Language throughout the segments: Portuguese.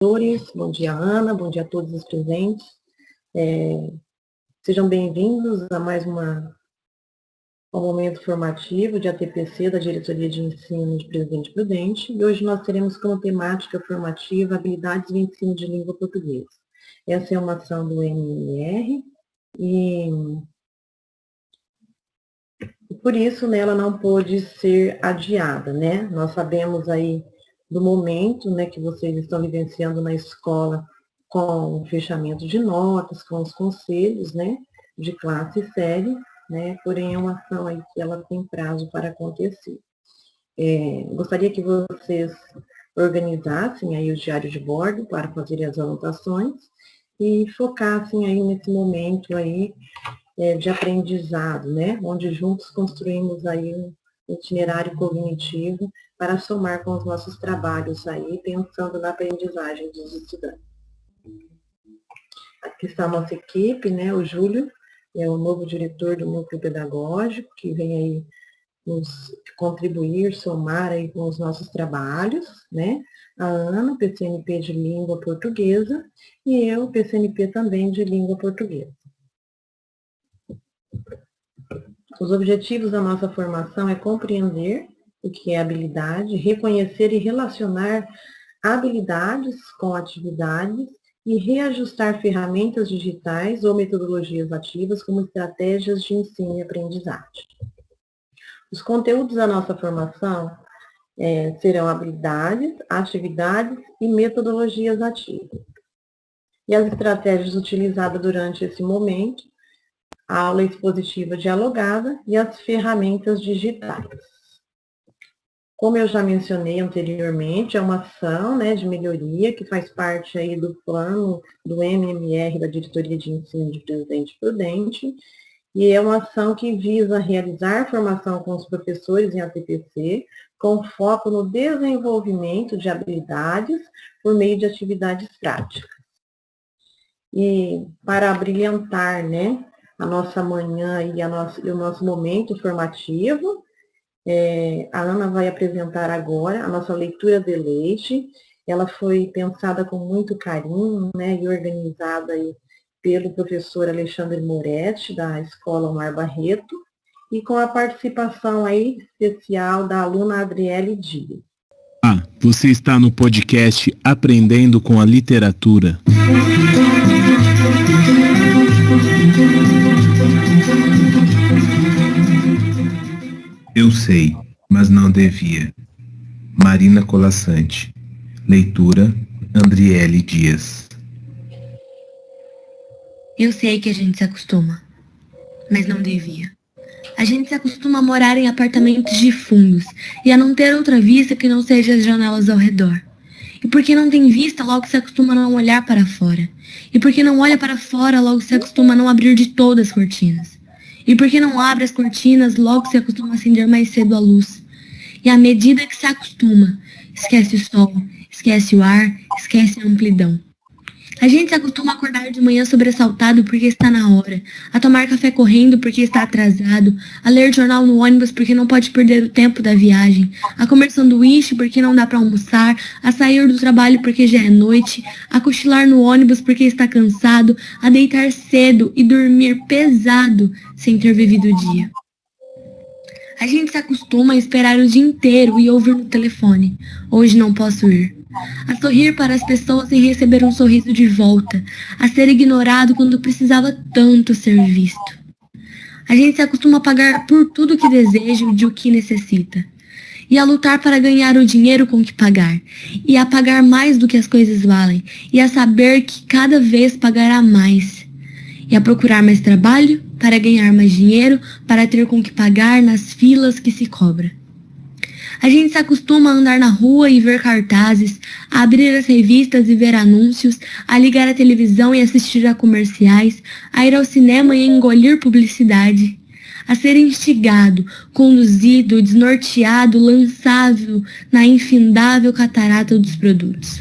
professores, bom dia, Ana, bom dia a todos os presentes. Sejam bem-vindos a mais um momento formativo de ATPC, da Diretoria de Ensino de Presidente Prudente, e hoje nós teremos como temática formativa habilidades do ensino de língua portuguesa. Essa é uma ação do MMR e por isso, né, ela não pôde ser adiada, né? Nós sabemos aí do momento, né, que vocês estão vivenciando na escola com o fechamento de notas, com os conselhos, né, de classe e série, né? Porém, é uma ação aí que ela tem prazo para acontecer. Gostaria que vocês organizassem aí o diário de bordo para fazer as anotações e focassem aí nesse momento aí de aprendizado, né? Onde juntos construímos aí um itinerário cognitivo para somar com os nossos trabalhos aí, pensando na aprendizagem dos estudantes. Aqui está a nossa equipe, né? O Júlio é o novo diretor do núcleo pedagógico, que vem aí nos contribuir, somar aí com os nossos trabalhos, né? A Ana, PCNP de língua portuguesa, e eu, PCNP também de língua portuguesa. Os objetivos da nossa formação é compreender o que é habilidade, reconhecer e relacionar habilidades com atividades e reajustar ferramentas digitais ou metodologias ativas como estratégias de ensino e aprendizagem. Os conteúdos da nossa formação serão habilidades, atividades e metodologias ativas. E as estratégias utilizadas durante esse momento, a aula expositiva dialogada e as ferramentas digitais. Como eu já mencionei anteriormente, é uma ação, né, de melhoria que faz parte aí do plano do MMR, da Diretoria de Ensino de Presidente Prudente, e é uma ação que visa realizar formação com os professores em ATPC, com foco no desenvolvimento de habilidades por meio de atividades práticas. E para brilhantar, né, a nossa manhã e o nosso momento formativo, a Ana vai apresentar agora a nossa leitura de leite. Ela foi pensada com muito carinho, né, e organizada aí pelo professor Alexandre Moretti, da Escola Omar Barreto, e com a participação aí especial da aluna Adriele Dias. Você está no podcast Aprendendo com a Literatura. Eu sei, mas não devia. Marina Colassante. Leitura, Andriele Dias. Eu sei que a gente se acostuma, mas não devia. A gente se acostuma a morar em apartamentos de fundos e a não ter outra vista que não seja as janelas ao redor. E porque não tem vista, logo se acostuma a não olhar para fora. E porque não olha para fora, logo se acostuma a não abrir de todas as cortinas. E porque não abre as cortinas, logo se acostuma a acender mais cedo a luz. E à medida que se acostuma, esquece o sol, esquece o ar, esquece a amplidão. A gente se acostuma a acordar de manhã sobressaltado porque está na hora, a tomar café correndo porque está atrasado, a ler jornal no ônibus porque não pode perder o tempo da viagem, a comer sanduíche porque não dá para almoçar, a sair do trabalho porque já é noite, a cochilar no ônibus porque está cansado, a deitar cedo e dormir pesado sem ter vivido o dia. A gente se acostuma a esperar o dia inteiro e ouvir no telefone: hoje não posso ir. A sorrir para as pessoas sem receber um sorriso de volta. A ser ignorado quando precisava tanto ser visto. A gente se acostuma a pagar por tudo que deseja e de o que necessita. E a lutar para ganhar o dinheiro com que pagar. E a pagar mais do que as coisas valem. E a saber que cada vez pagará mais. E a procurar mais trabalho para ganhar mais dinheiro, para ter com que pagar nas filas que se cobra. A gente se acostuma a andar na rua e ver cartazes, a abrir as revistas e ver anúncios, a ligar a televisão e assistir a comerciais, a ir ao cinema e engolir publicidade, a ser instigado, conduzido, desnorteado, lançado na infindável catarata dos produtos.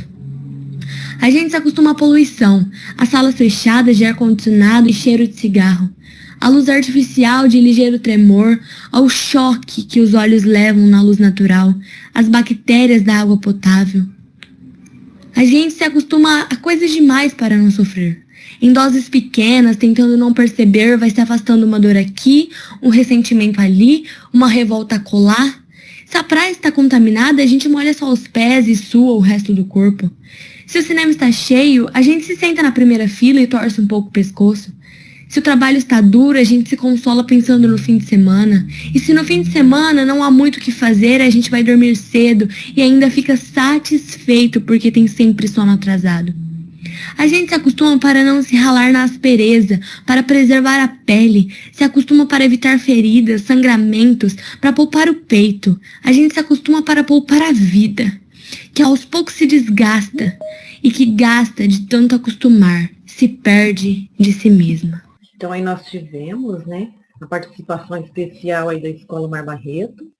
A gente se acostuma à poluição, a salas fechadas de ar-condicionado e cheiro de cigarro, a luz artificial de ligeiro tremor, ao choque que os olhos levam na luz natural, as bactérias da água potável. A gente se acostuma a coisas demais para não sofrer. Em doses pequenas, tentando não perceber, vai se afastando uma dor aqui, um ressentimento ali, uma revolta acolá. Se a praia está contaminada, a gente molha só os pés e sua o resto do corpo. Se o cinema está cheio, a gente se senta na primeira fila e torce um pouco o pescoço. Se o trabalho está duro, a gente se consola pensando no fim de semana. E se no fim de semana não há muito o que fazer, a gente vai dormir cedo e ainda fica satisfeito porque tem sempre sono atrasado. A gente se acostuma para não se ralar na aspereza, para preservar a pele, se acostuma para evitar feridas, sangramentos, para poupar o peito. A gente se acostuma para poupar a vida, que aos poucos se desgasta e que gasta de tanto acostumar, se perde de si mesma. Então aí nós tivemos, né, a participação especial aí da Escola Mar Barreto,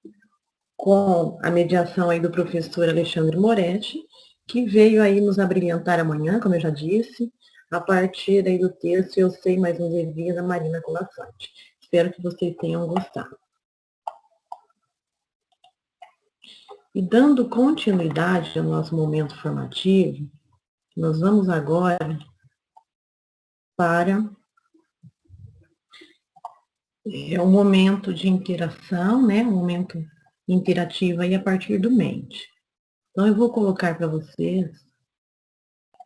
com a mediação aí do professor Alexandre Moretti, que veio aí nos abrilhantar amanhã, como eu já disse, a partir aí do texto Eu Sei, Mas Não Devia, da Marina Colassante. Espero que vocês tenham gostado. E dando continuidade ao nosso momento formativo, nós vamos agora para um momento de interação, né? Um momento interativo aí a partir do Mente. Então, eu vou colocar para vocês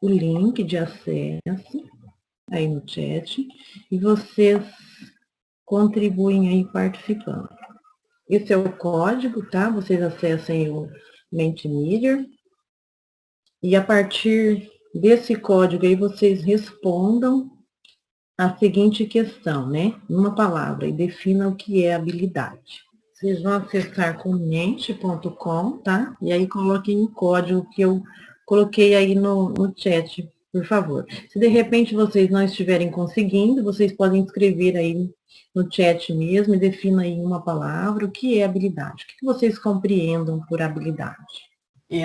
o link de acesso aí no chat e vocês contribuem aí participando. Esse é o código, tá? Vocês acessem o Mentimeter e a partir desse código aí vocês respondam a seguinte questão, né? Uma palavra, e defina o que é habilidade. Vocês vão acessar com mente.com, tá? E aí coloquem o código que eu coloquei aí no chat, por favor. Se de repente vocês não estiverem conseguindo, vocês podem escrever aí no chat mesmo e defina aí uma palavra, o que é habilidade. O que vocês compreendam por habilidade?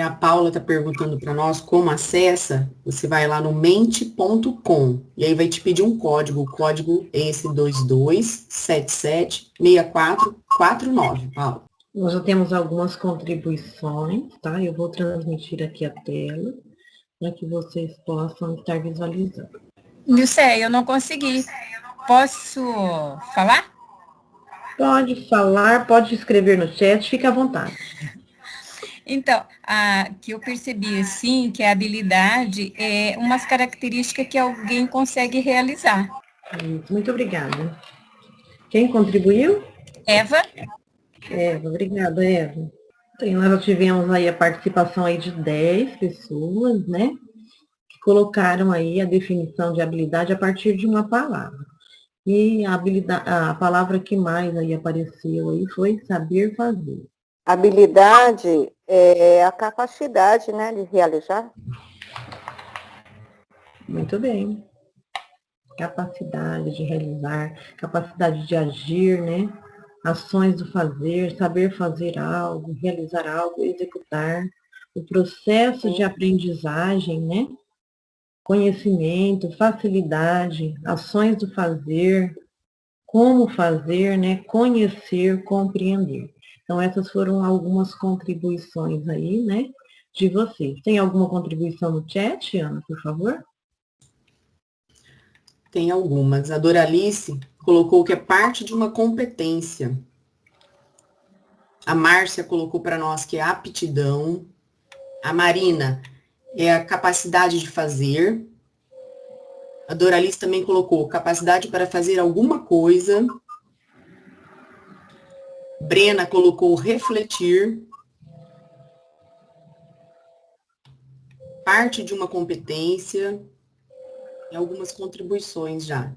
A Paula está perguntando para nós como acessa. Você vai lá no mente.com e aí vai te pedir um código. O código é esse 22776449, Paula. Nós já temos algumas contribuições, tá? Eu vou transmitir aqui a tela para que vocês possam estar visualizando. Nilce, eu não consegui. Posso falar? Pode falar, pode escrever no chat, fica à vontade. Então, que eu percebi, assim, que a habilidade é umas características que alguém consegue realizar. Muito obrigada. Quem contribuiu? Eva? Eva, obrigada, Eva. Então, nós já tivemos aí a participação aí de 10 pessoas, né? Que colocaram aí a definição de habilidade a partir de uma palavra. E a palavra que mais aí apareceu aí foi saber fazer. Habilidade é a capacidade, né, de realizar. Muito bem. Capacidade de realizar, capacidade de agir, né? Ações do fazer, saber fazer algo, realizar algo, executar. O processo de aprendizagem, né? Conhecimento, facilidade, ações do fazer, como fazer, né? Conhecer, compreender. Então, essas foram algumas contribuições aí, né, de vocês. Tem alguma contribuição no chat, Ana, por favor? Tem algumas. A Doralice colocou que é parte de uma competência. A Márcia colocou para nós que é aptidão. A Marina é a capacidade de fazer. A Doralice também colocou capacidade para fazer alguma coisa. Brena colocou refletir. Parte de uma competência. E algumas contribuições já.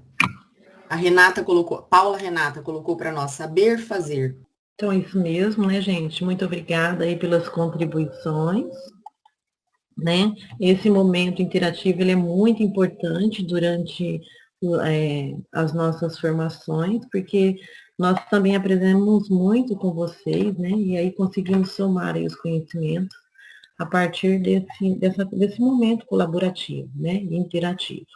A Renata colocou, Paula Renata colocou para nós saber fazer. Então é isso mesmo, né, gente? Muito obrigada aí pelas contribuições, né? Esse momento interativo, ele é muito importante durante as nossas formações, porque nós também aprendemos muito com vocês, né? E aí conseguimos somar aí os conhecimentos a partir desse momento colaborativo, né? Interativo.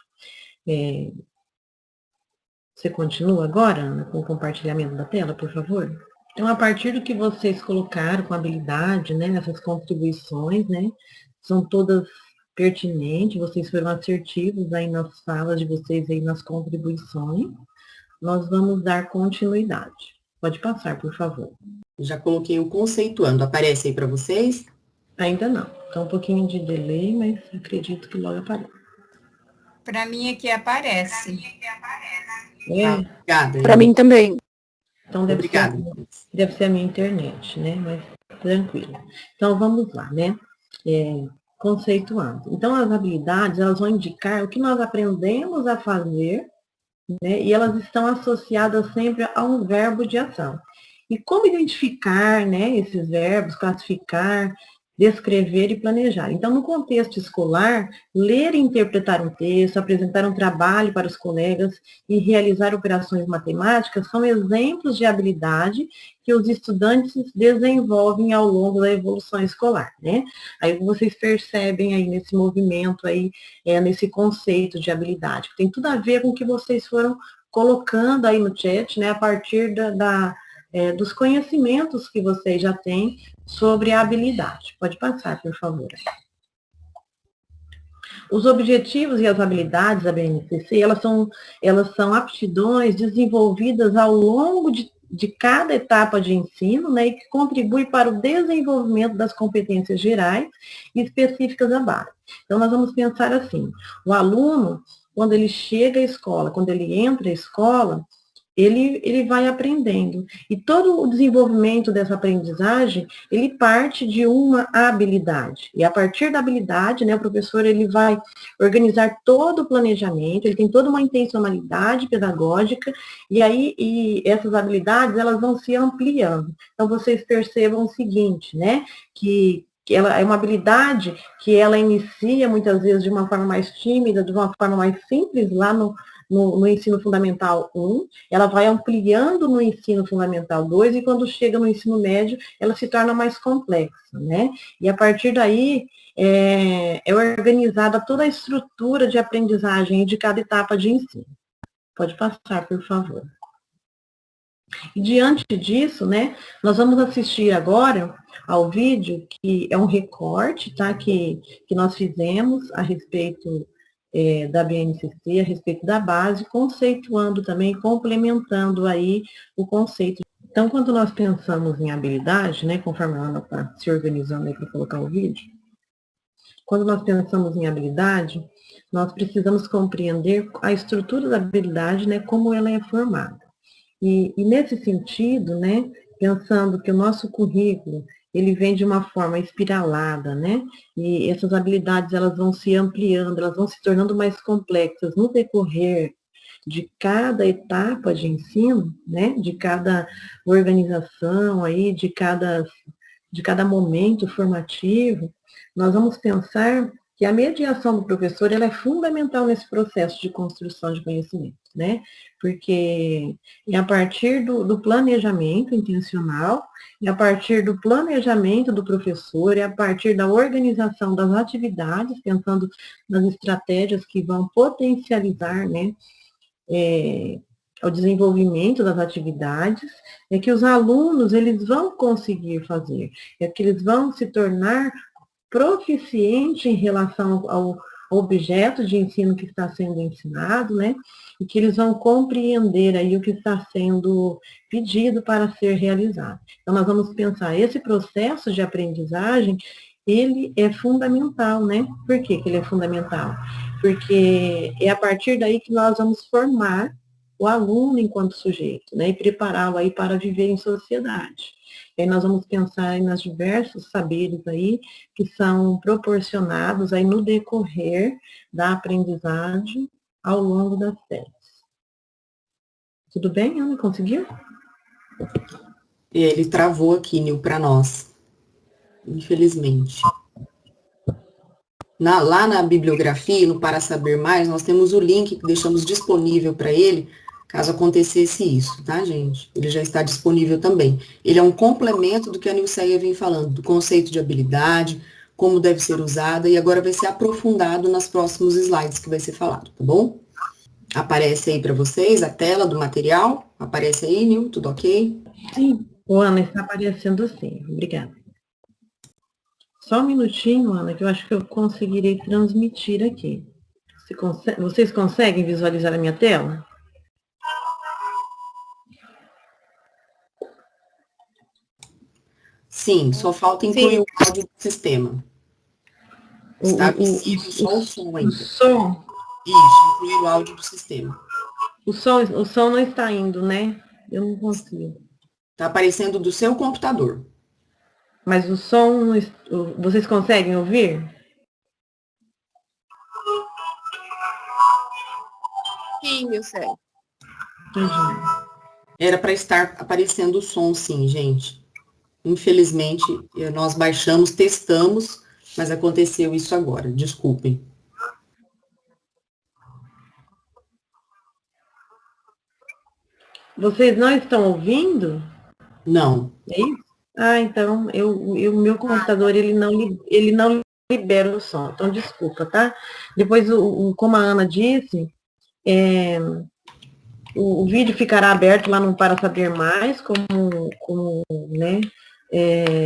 Você continua agora, Ana, com o compartilhamento da tela, por favor? Então, a partir do que vocês colocaram com habilidade, né? Essas contribuições, né? São todas pertinente, vocês foram assertivos aí nas falas de vocês, aí nas contribuições. Nós vamos dar continuidade. Pode passar, por favor. Já coloquei o conceituando. Aparece aí para vocês? Ainda não. Está um pouquinho de delay, mas acredito que logo aparece. Para mim aqui aparece. Obrigada. Para mim também. Então deve ser a minha internet, né? Mas tranquilo. Então vamos lá, né? Conceituando. Então as habilidades, elas vão indicar o que nós aprendemos a fazer, né? E elas estão associadas sempre a um verbo de ação. E como identificar, né, esses verbos, classificar, descrever e planejar. Então, no contexto escolar, ler e interpretar um texto, apresentar um trabalho para os colegas e realizar operações matemáticas são exemplos de habilidade que os estudantes desenvolvem ao longo da evolução escolar, né? Aí vocês percebem aí nesse movimento aí, nesse conceito de habilidade, que tem tudo a ver com o que vocês foram colocando aí no chat, né, a partir dos conhecimentos que vocês já têm sobre a habilidade. Pode passar, por favor. Os objetivos e as habilidades da BNCC, elas são aptidões desenvolvidas ao longo de cada etapa de ensino, né, e que contribui para o desenvolvimento das competências gerais e específicas da base. Então, nós vamos pensar assim, o aluno, quando ele chega à escola, quando ele entra à escola, ele vai aprendendo. E todo o desenvolvimento dessa aprendizagem, ele parte de uma habilidade. E a partir da habilidade, né, o professor ele vai organizar todo o planejamento, ele tem toda uma intencionalidade pedagógica, e essas habilidades, elas vão se ampliando. Então, vocês percebam o seguinte, né, que ela é uma habilidade que ela inicia, muitas vezes, de uma forma mais tímida, de uma forma mais simples, lá no ensino fundamental 1, ela vai ampliando no ensino fundamental 2, e quando chega no ensino médio, ela se torna mais complexa, né? E a partir daí, é organizada toda a estrutura de aprendizagem de cada etapa de ensino. Pode passar, por favor. E diante disso, né, nós vamos assistir agora ao vídeo, que é um recorte, tá, que nós fizemos a respeito da BNCC, a respeito da base, conceituando também, complementando aí o conceito. Então, quando nós pensamos em habilidade, né, conforme a Ana está se organizando aí para colocar o vídeo, quando nós pensamos em habilidade, nós precisamos compreender a estrutura da habilidade, né, como ela é formada. E nesse sentido, né, pensando que o nosso currículo, ele vem de uma forma espiralada, né, e essas habilidades, elas vão se ampliando, elas vão se tornando mais complexas no decorrer de cada etapa de ensino, né, de cada organização aí, de cada momento formativo. Nós vamos pensar que a mediação do professor, ela é fundamental nesse processo de construção de conhecimento, né? Porque é a partir do planejamento intencional, é a partir do planejamento do professor, é a partir da organização das atividades, pensando nas estratégias que vão potencializar, né, o desenvolvimento das atividades, é que os alunos, eles vão conseguir fazer, é que eles vão se tornar proficiente em relação ao objeto de ensino que está sendo ensinado, né? E que eles vão compreender aí o que está sendo pedido para ser realizado. Então, nós vamos pensar, esse processo de aprendizagem, ele é fundamental, né? Por que ele é fundamental? Porque é a partir daí que nós vamos formar o aluno enquanto sujeito, né? E prepará-lo aí para viver em sociedade. E aí nós vamos pensar aí nos diversos saberes aí que são proporcionados aí no decorrer da aprendizagem ao longo das séries. Tudo bem, Ana? Conseguiu? Ele travou aqui, Nil, para nós. Infelizmente. Lá na bibliografia, no Para Saber Mais, nós temos o link que deixamos disponível para ele, caso acontecesse isso, tá, gente? Ele já está disponível também. Ele é um complemento do que a Nilceia vem falando, do conceito de habilidade, como deve ser usada, e agora vai ser aprofundado nos próximos slides que vai ser falado, tá bom? Aparece aí para vocês a tela do material? Aparece aí, Nil? Tudo ok? Sim, o Ana está aparecendo sim. Obrigada. Só um minutinho, Ana, que eu acho que eu conseguirei transmitir aqui. Vocês conseguem visualizar a minha tela? Sim, só falta incluir o áudio do sistema. Está visível só o som ainda. O som? Isso, incluir o áudio do sistema. O som não está indo, né? Eu não consigo. Está aparecendo do seu computador. Mas o som, vocês conseguem ouvir? Sim, eu sei. Entendi. Era para estar aparecendo o som, sim, gente. Infelizmente, nós baixamos, testamos, mas aconteceu isso agora. Desculpem. Vocês não estão ouvindo? Não. É isso? Ah, então, o meu computador, ele não libera o som. Então, desculpa, tá? Depois, como a Ana disse, o vídeo ficará aberto lá no Para Saber Mais, como né,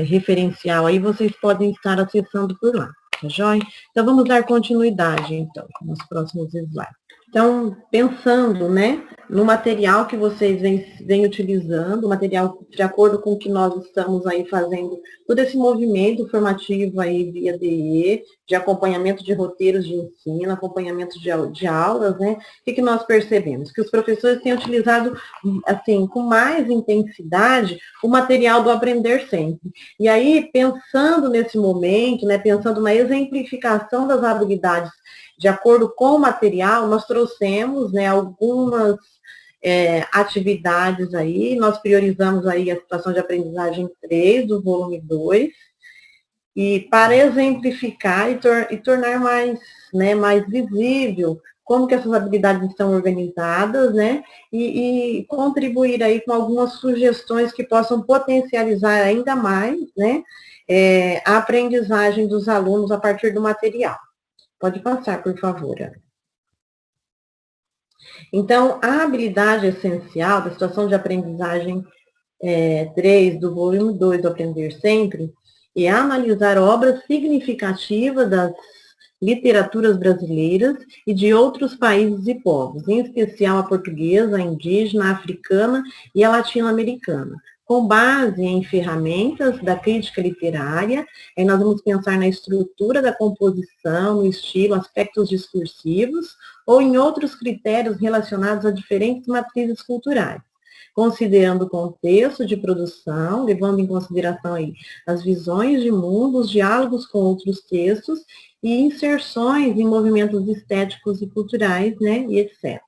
referencial. Aí vocês podem estar acessando por lá, tá joia? Então, vamos dar continuidade, então, nos próximos slides. Então, pensando, né, no material que vocês vêm utilizando, o material de acordo com o que nós estamos aí fazendo, todo esse movimento formativo aí via DE, de acompanhamento de roteiros de ensino, acompanhamento de aulas, né, o que nós percebemos? Que os professores têm utilizado, assim, com mais intensidade, o material do Aprender Sempre. E aí, pensando nesse momento, né, pensando na exemplificação das habilidades de acordo com o material, nós trouxemos, né, algumas atividades aí, nós priorizamos aí a situação de aprendizagem 3 do volume 2, e para exemplificar e tornar mais, né, mais visível como que essas habilidades estão organizadas, né, e contribuir aí com algumas sugestões que possam potencializar ainda mais, né, a aprendizagem dos alunos a partir do material. Pode passar, por favor, Ana. Então, a habilidade essencial da situação de aprendizagem 3 do volume 2 do Aprender Sempre é analisar obras significativas das literaturas brasileiras e de outros países e povos, em especial a portuguesa, a indígena, a africana e a latino-americana. Com base em ferramentas da crítica literária, nós vamos pensar na estrutura da composição, no estilo, aspectos discursivos, ou em outros critérios relacionados a diferentes matrizes culturais, considerando o contexto de produção, levando em consideração aí as visões de mundo, os diálogos com outros textos e inserções em movimentos estéticos e culturais, né, e etc.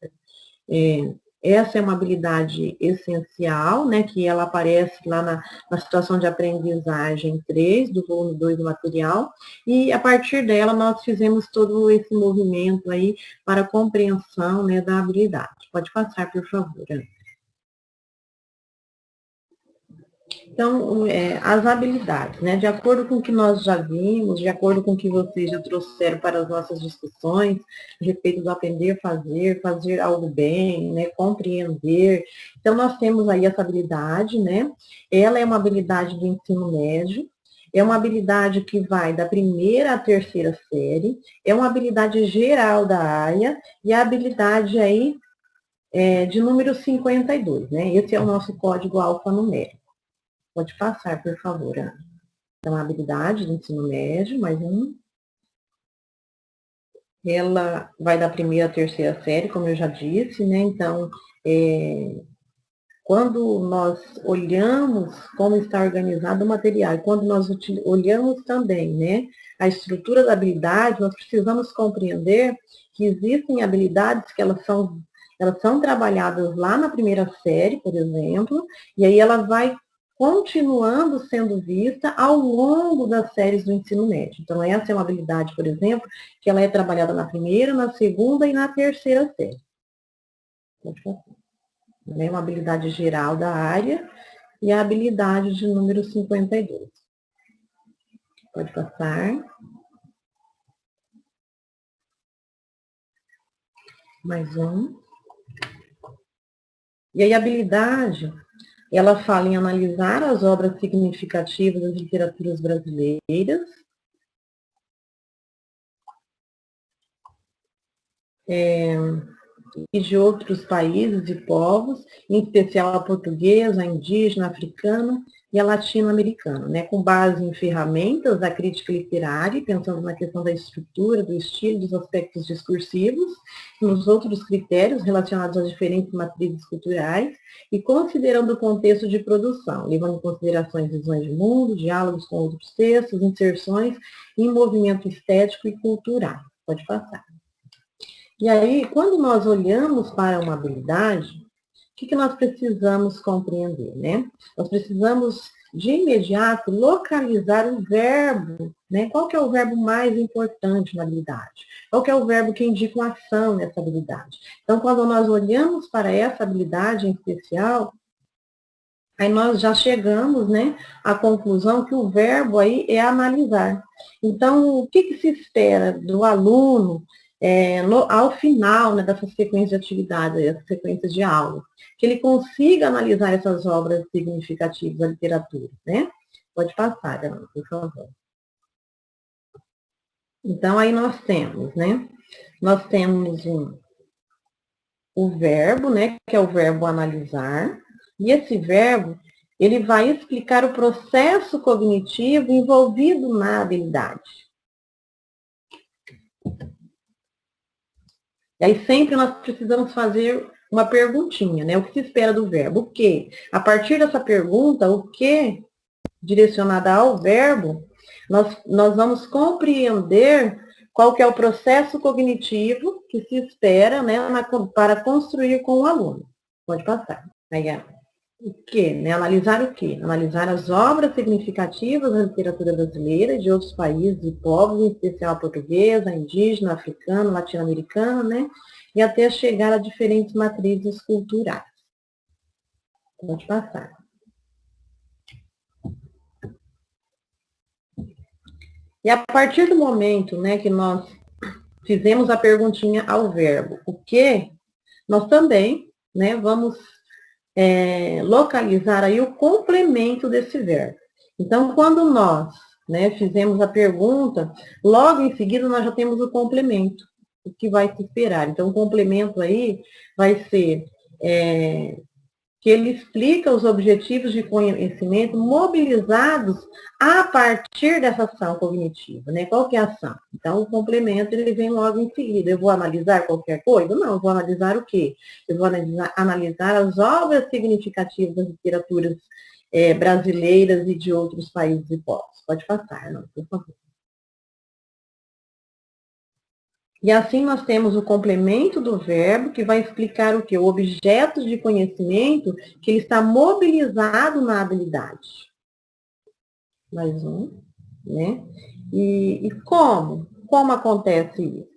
Essa é uma habilidade essencial, né, que ela aparece lá na situação de aprendizagem 3, do volume 2 do material, e a partir dela nós fizemos todo esse movimento aí para a compreensão, né, da habilidade. Pode passar, por favor, Ana. Então, as habilidades, né, de acordo com o que nós já vimos, de acordo com o que vocês já trouxeram para as nossas discussões, a respeito do aprender a fazer algo bem, né, compreender. Então, nós temos aí essa habilidade, né, ela é uma habilidade do ensino médio, é uma habilidade que vai da primeira à terceira série, é uma habilidade geral da área, e a habilidade aí de número 52, né, esse é o nosso código alfanumérico. Pode passar, por favor, Ana. Então, a habilidade do ensino médio, mais um. Ela vai da primeira à terceira série, como eu já disse, né? Então, quando nós olhamos como está organizado o material, e quando nós olhamos também, né, a estrutura da habilidade, nós precisamos compreender que existem habilidades que elas são trabalhadas lá na primeira série, por exemplo, e aí ela vai continuando sendo vista ao longo das séries do ensino médio. Então, essa é uma habilidade, por exemplo, que ela é trabalhada na primeira, na segunda e na terceira série. É uma habilidade geral da área e a habilidade de número 52. Pode passar. Mais um. E aí, a habilidade, ela fala em analisar as obras significativas das literaturas brasileiras, e de outros países e povos, em especial a portuguesa, a indígena, a africana e a latino-americana, né, com base em ferramentas da crítica literária, pensando na questão da estrutura, do estilo, dos aspectos discursivos, e nos outros critérios relacionados às diferentes matrizes culturais, e considerando o contexto de produção, levando em consideração visões de mundo, diálogos com outros textos, inserções em movimento estético e cultural. Pode passar. E aí, quando nós olhamos para uma habilidade, o que nós precisamos compreender, né? Nós precisamos, de imediato, localizar o verbo, né? Qual que é o verbo mais importante na habilidade? Qual que é o verbo que indica uma ação nessa habilidade? Então, quando nós olhamos para essa habilidade em especial, aí nós já chegamos, né, à conclusão que o verbo aí é analisar. Então, o que se espera do aluno ao final, né, dessa sequência de atividades, essa sequência de aula? Que ele consiga analisar essas obras significativas da literatura, né? Pode passar, Ana, por favor. Então, aí nós temos, né? Nós temos o verbo, né, que é o verbo analisar, e esse verbo, ele vai explicar o processo cognitivo envolvido na habilidade. E aí sempre nós precisamos fazer uma perguntinha, né? O que se espera do verbo? O que? A partir dessa pergunta, o que, direcionada ao verbo, nós vamos compreender qual que é o processo cognitivo que se espera, né, para construir com o aluno. Pode passar. Aí o que? Né? Analisar o quê? Analisar as obras significativas da literatura brasileira e de outros países e povos, em especial a portuguesa, a indígena, africana, latino-americana, né? E até chegar a diferentes matrizes culturais. Pode passar. E a partir do momento, né, que nós fizemos a perguntinha ao verbo, o que, nós também, né, vamos localizar aí o complemento desse verbo. Então, quando nós, né, fizemos a pergunta, logo em seguida nós já temos o complemento, o que vai se esperar. Então, o complemento aí vai ser que ele explica os objetivos de conhecimento mobilizados a partir dessa ação cognitiva, né? Qual que é a ação? Então, o complemento, ele vem logo em seguida. Eu vou analisar qualquer coisa? Não, eu vou analisar o quê? Eu vou analisar as obras significativas das literaturas brasileiras e de outros países e povos. Pode passar, não, por favor. E assim nós temos o complemento do verbo, que vai explicar o quê? O objeto de conhecimento que ele está mobilizado na habilidade. Mais um, né? E como? Como acontece isso?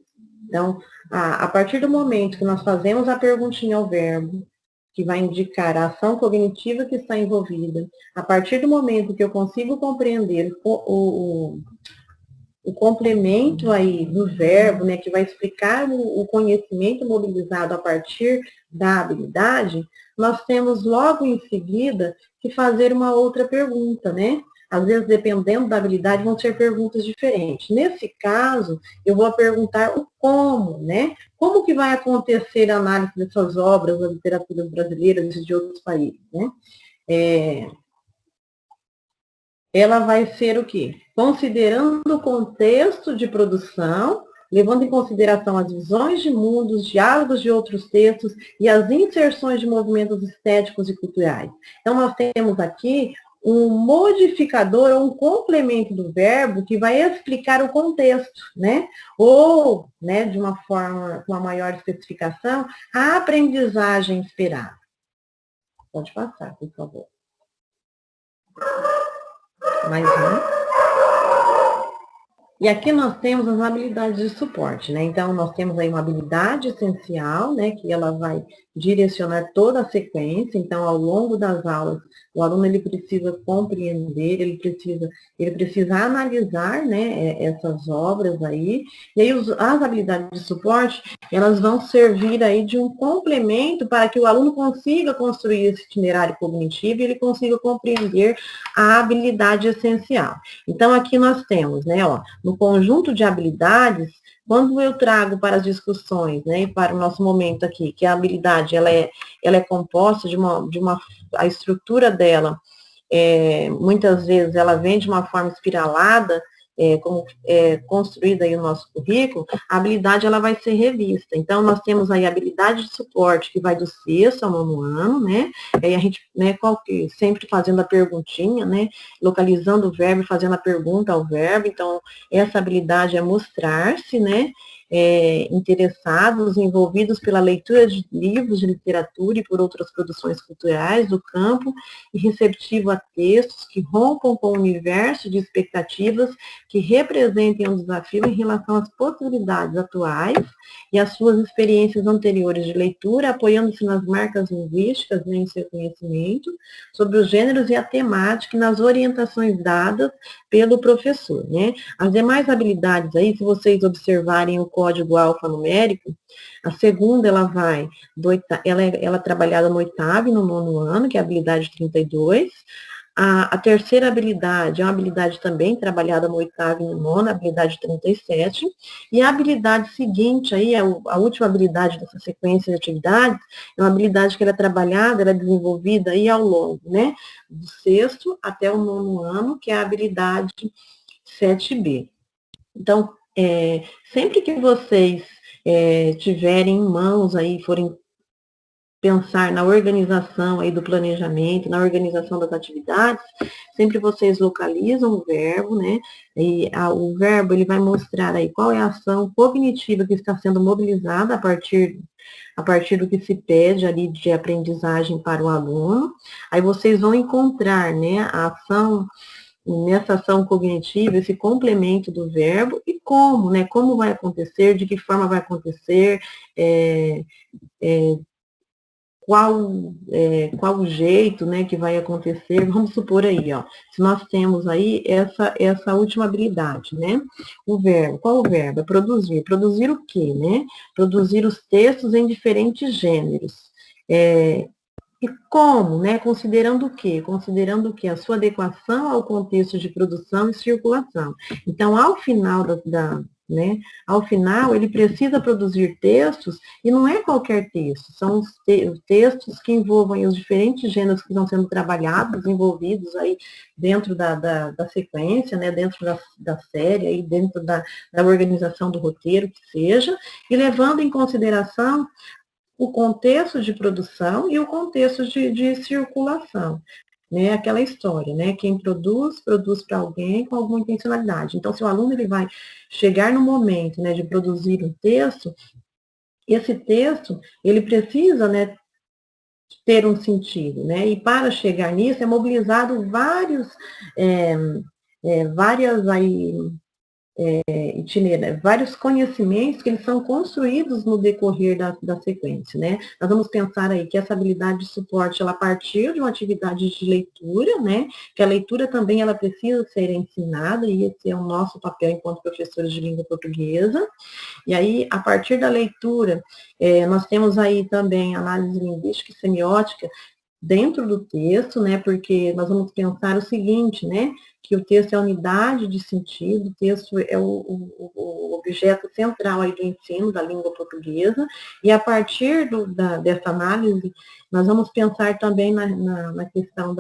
Então, a partir do momento que nós fazemos a perguntinha ao verbo, que vai indicar a ação cognitiva que está envolvida, a partir do momento que eu consigo compreender o complemento aí do verbo, né, que vai explicar o conhecimento mobilizado a partir da habilidade, nós temos logo em seguida que fazer uma outra pergunta, né? Às vezes, dependendo da habilidade, vão ser perguntas diferentes. Nesse caso, eu vou perguntar o como, né? Como que vai acontecer a análise dessas obras da literatura brasileira e de outros países, né? Ela vai ser o quê? Considerando o contexto de produção, levando em consideração as visões de mundo, os diálogos de outros textos e as inserções de movimentos estéticos e culturais. Então, nós temos aqui um modificador ou um complemento do verbo que vai explicar o contexto, né? Ou, né, de uma forma, com uma maior especificação, a aprendizagem esperada. Pode passar, por favor. Mais um. E aqui nós temos as habilidades de suporte, né? Então, nós temos aí uma habilidade essencial, né? Que ela vai direcionar toda a sequência. Então, ao longo das aulas, o aluno, ele precisa compreender, ele precisa analisar, né? Essas obras aí. E aí, as habilidades de suporte, elas vão servir aí de um complemento para que o aluno consiga construir esse itinerário cognitivo e ele consiga compreender a habilidade essencial. Então, aqui nós temos, né? Ó, no conjunto de habilidades, Quando eu trago para as discussões, né, e para o nosso momento aqui, que a habilidade ela é composta a estrutura dela, muitas vezes ela vem de uma forma espiralada, como é construída aí o nosso currículo, a habilidade ela vai ser revista. Então, nós temos aí a habilidade de suporte, que vai do 6º ao 9º ano, né? Aí a gente, né, sempre fazendo a perguntinha, né? Localizando o verbo, fazendo a pergunta ao verbo. Então, essa habilidade é mostrar-se, né? Interessados, envolvidos pela leitura de livros de literatura e por outras produções culturais do campo, e receptivo a textos que rompam com o universo de expectativas que representem um desafio em relação às possibilidades atuais e às suas experiências anteriores de leitura, apoiando-se nas marcas linguísticas, né, em seu conhecimento, sobre os gêneros e a temática e nas orientações dadas pelo professor, né? As demais habilidades aí, se vocês observarem o código alfanumérico, a segunda, ela é trabalhada no 8º e no 9º ano, que é a habilidade 32. A terceira habilidade é uma habilidade também trabalhada no 8º e no 9º, a habilidade 37. E a habilidade seguinte, aí, a última habilidade dessa sequência de atividades, é uma habilidade que ela é trabalhada, ela é desenvolvida aí ao longo, né, do 6º até o 9º ano, que é a habilidade 7B. Então, sempre que vocês tiverem em mãos aí, forem pensar na organização aí do planejamento, na organização das atividades, sempre vocês localizam o verbo, né? E o verbo ele vai mostrar aí qual é a ação cognitiva que está sendo mobilizada a partir do que se pede ali de aprendizagem para o aluno. Aí vocês vão encontrar, né, a ação, nessa ação cognitiva, esse complemento do verbo e como, né, como vai acontecer, de que forma vai acontecer, qual o jeito, né, que vai acontecer. Vamos supor aí, ó, se nós temos aí essa última habilidade, né, o verbo, qual o verbo? É produzir. Produzir o quê, né? Produzir os textos em diferentes gêneros. E como, né? Considerando o quê? Considerando o quê? A sua adequação ao contexto de produção e circulação. Então, ao final né? Ao final, ele precisa produzir textos, e não é qualquer texto, são os textos que envolvem os diferentes gêneros que estão sendo trabalhados, envolvidos aí dentro da sequência, né? Dentro da série, aí dentro da organização do roteiro, que seja, e levando em consideração o contexto de produção e o contexto de circulação, né? Aquela história, né? Quem produz para alguém com alguma intencionalidade. Então, se o aluno ele vai chegar no momento, né, de produzir um texto, esse texto, ele precisa, né, ter um sentido, né? E para chegar nisso, é mobilizado várias aí, vários conhecimentos que eles são construídos no decorrer da sequência, né? Nós vamos pensar aí que essa habilidade de suporte, ela partiu de uma atividade de leitura, né? Que a leitura também, ela precisa ser ensinada, e esse é o nosso papel enquanto professores de língua portuguesa. E aí, a partir da leitura, nós temos aí também análise linguística e semiótica dentro do texto, né? Porque nós vamos pensar o seguinte, né? Que o texto é a unidade de sentido, o texto é o objeto central aí do ensino da língua portuguesa, e a partir dessa análise, nós vamos pensar também na questão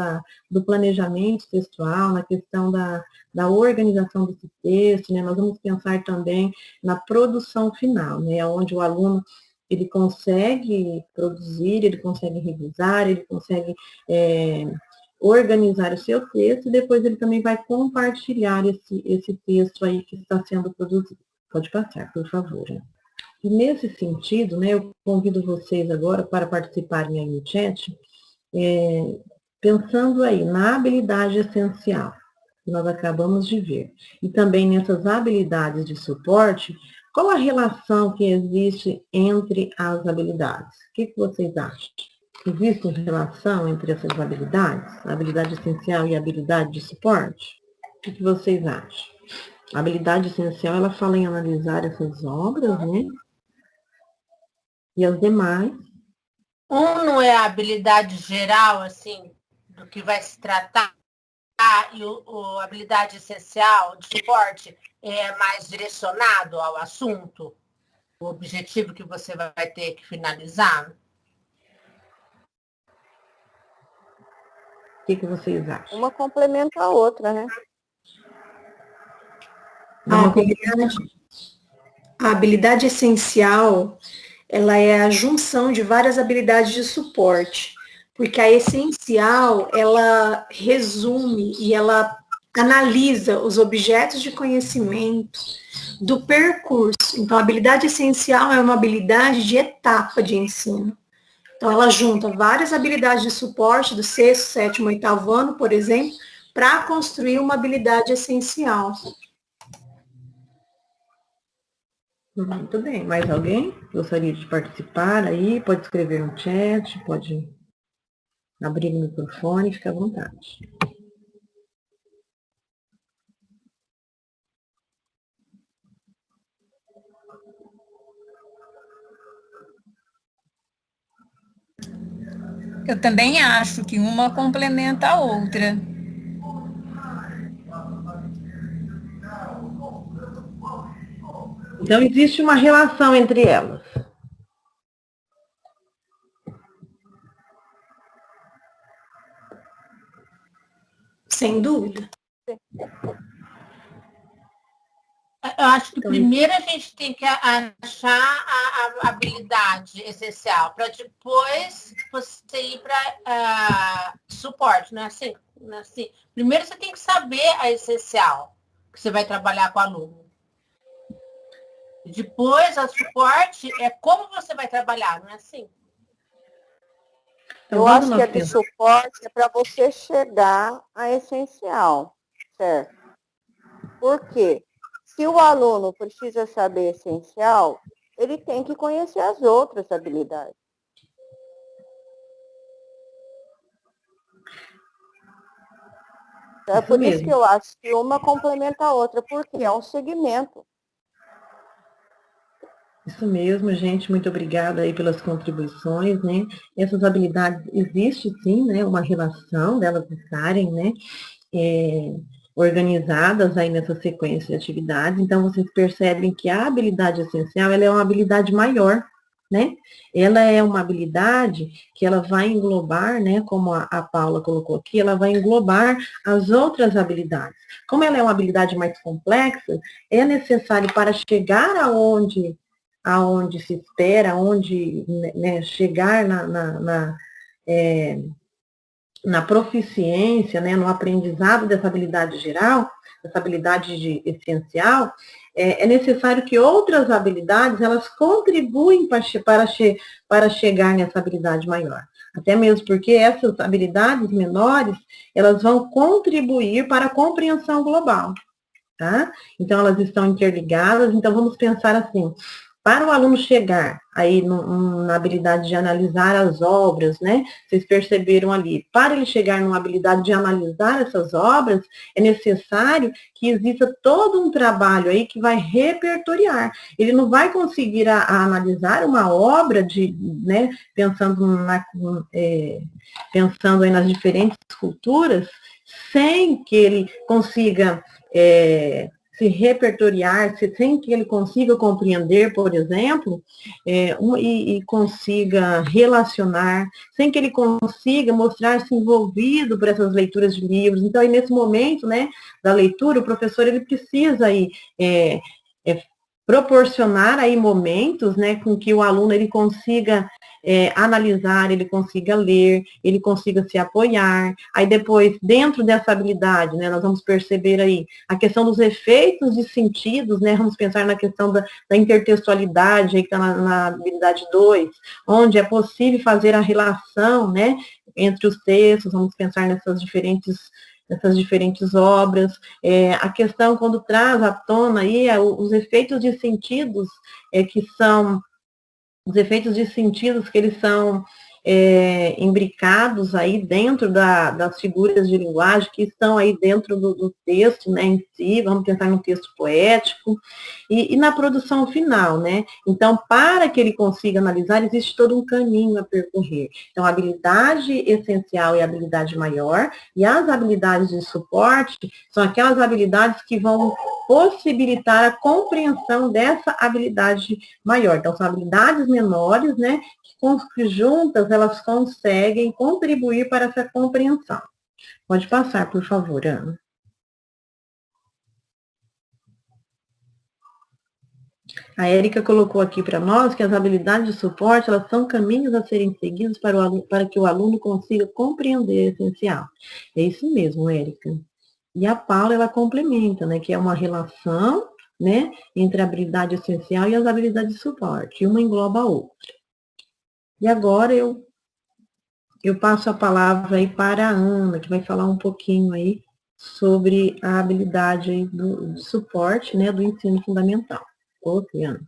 do planejamento textual, na questão da organização desse texto, né? Nós vamos pensar também na produção final, né? Onde o aluno ele consegue produzir, ele consegue revisar, ele consegue organizar o seu texto, e depois ele também vai compartilhar esse texto aí que está sendo produzido. Pode passar, por favor. E nesse sentido, né, eu convido vocês agora para participarem aí no chat, pensando aí na habilidade essencial que nós acabamos de ver, e também nessas habilidades de suporte, qual a relação que existe entre as habilidades? O que vocês acham? Existe relação entre essas habilidades? A habilidade essencial e a habilidade de suporte? O que vocês acham? A habilidade essencial, ela fala em analisar essas obras, né? E as demais. Não é a habilidade geral, assim, do que vai se tratar? e a habilidade essencial de suporte é mais direcionado ao assunto, o objetivo que você vai ter que finalizar? O que vocês acham? Uma complementa a outra, né? A habilidade essencial, ela é a junção de várias habilidades de suporte, porque a essencial, ela resume e ela analisa os objetos de conhecimento do percurso. Então, a habilidade essencial é uma habilidade de etapa de ensino. Então, ela junta várias habilidades de suporte do 6º, 7º, 8º ano, por exemplo, para construir uma habilidade essencial. Muito bem. Mais alguém gostaria de participar aí? Pode escrever no chat, pode abrir o microfone, fique à vontade. Eu também acho que uma complementa a outra. Então, existe uma relação entre elas. Sem dúvida. Eu acho que primeiro a gente tem que achar a habilidade essencial, para depois você ir para suporte, não é assim? Não é assim? Primeiro você tem que saber a essencial, que você vai trabalhar com o aluno. Depois, a suporte é como você vai trabalhar, não é assim? Eu acho que a de suporte é para você chegar à essencial, certo? Por quê? Se o aluno precisa saber essencial, ele tem que conhecer as outras habilidades. É por isso que eu acho que uma complementa a outra, porque é um segmento. Isso mesmo, gente, muito obrigada aí pelas contribuições, né? Essas habilidades, existe sim, né, uma relação delas estarem, né, organizadas aí nessa sequência de atividades, então vocês percebem que a habilidade essencial, ela é uma habilidade maior, né? Ela é uma habilidade que ela vai englobar, né, como a Paula colocou aqui, ela vai englobar as outras habilidades. Como ela é uma habilidade mais complexa, é necessário para chegar aonde se espera, onde, né, chegar na proficiência, né, no aprendizado dessa habilidade geral, dessa habilidade essencial, é necessário que outras habilidades, elas contribuem para chegar nessa habilidade maior. Até mesmo porque essas habilidades menores, elas vão contribuir para a compreensão global, tá? Então, elas estão interligadas, então vamos pensar assim, para o aluno chegar aí na habilidade de analisar as obras, né? Vocês perceberam ali, para ele chegar numa habilidade de analisar essas obras, é necessário que exista todo um trabalho aí que vai repertoriar. Ele não vai conseguir analisar uma obra né, pensando aí nas diferentes culturas, sem que ele consiga se repertoriar, sem que ele consiga compreender, por exemplo, e consiga relacionar, sem que ele consiga mostrar-se envolvido por essas leituras de livros. Então, aí, nesse momento, né, da leitura, o professor ele precisa aí, proporcionar aí momentos, né, com que o aluno ele consiga analisar, ele consiga ler, ele consiga se apoiar. Aí depois, dentro dessa habilidade, né, nós vamos perceber aí a questão dos efeitos de sentidos, né, vamos pensar na questão da intertextualidade, aí que está na habilidade 2, onde é possível fazer a relação, né, entre os textos, vamos pensar nessas diferentes obras. A questão quando traz à tona aí os efeitos de sentidos, que são os efeitos de sentidos que eles são imbricados aí dentro das figuras de linguagem que estão aí dentro do texto, né, em si, vamos pensar no texto poético, e na produção final, né? Então, para que ele consiga analisar, existe todo um caminho a percorrer. Então, a habilidade essencial e a habilidade maior, e as habilidades de suporte são aquelas habilidades que vão possibilitar a compreensão dessa habilidade maior. Então, são habilidades menores, né, que juntas elas conseguem contribuir para essa compreensão. Pode passar, por favor, Ana. A Érica colocou aqui para nós que as habilidades de suporte, elas são caminhos a serem seguidos para que o aluno consiga compreender o essencial. É isso mesmo, Érica. E a Paula, ela complementa, né, que é uma relação, né, entre a habilidade essencial e as habilidades de suporte. Uma engloba a outra. E agora eu passo a palavra aí para a Ana, que vai falar um pouquinho aí sobre a habilidade aí do suporte, né, do ensino fundamental. Ok, Ana.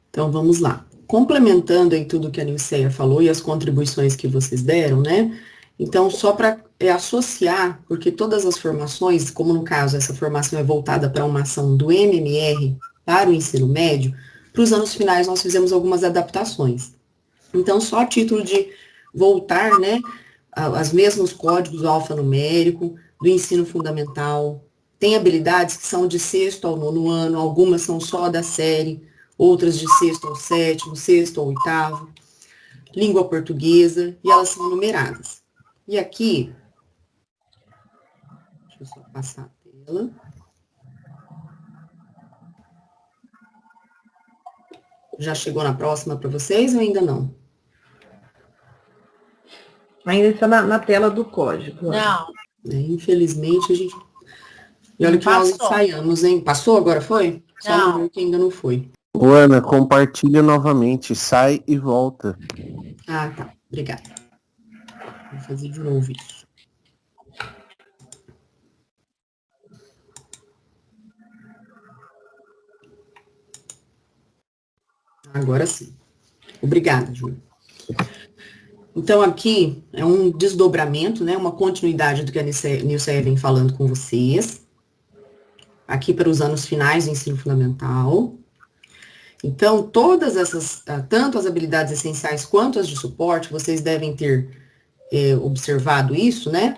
Então, vamos lá. Complementando aí tudo que a Nilceia falou e as contribuições que vocês deram, né? Então, só para associar, porque todas as formações, como no caso essa formação é voltada para uma ação do MMR para o ensino médio, para os anos finais nós fizemos algumas adaptações. Então, só a título de voltar, né, aos mesmos códigos alfanumérico, do ensino fundamental. Tem habilidades que são de 6º ao 9º ano, algumas são só da série, outras de 6º ao 7º, 6º ao 8º, língua portuguesa, e elas são numeradas. E aqui, deixa eu só passar a tela. Já chegou na próxima para vocês ou ainda não? Ainda está na tela do código. Não. Infelizmente, a gente... E olha que nós ensaiamos, hein? Passou agora, foi? Só não viu que ainda não foi. Ana, compartilha novamente, sai e volta. Ah, tá. Obrigada. Vou fazer de novo isso. Agora sim. Obrigada, Júlia. Então, aqui é um desdobramento, né, uma continuidade do que a Nilceia vem falando com vocês. Aqui para os anos finais do ensino fundamental. Então, todas essas, tanto as habilidades essenciais quanto as de suporte, vocês devem ter observado isso, né?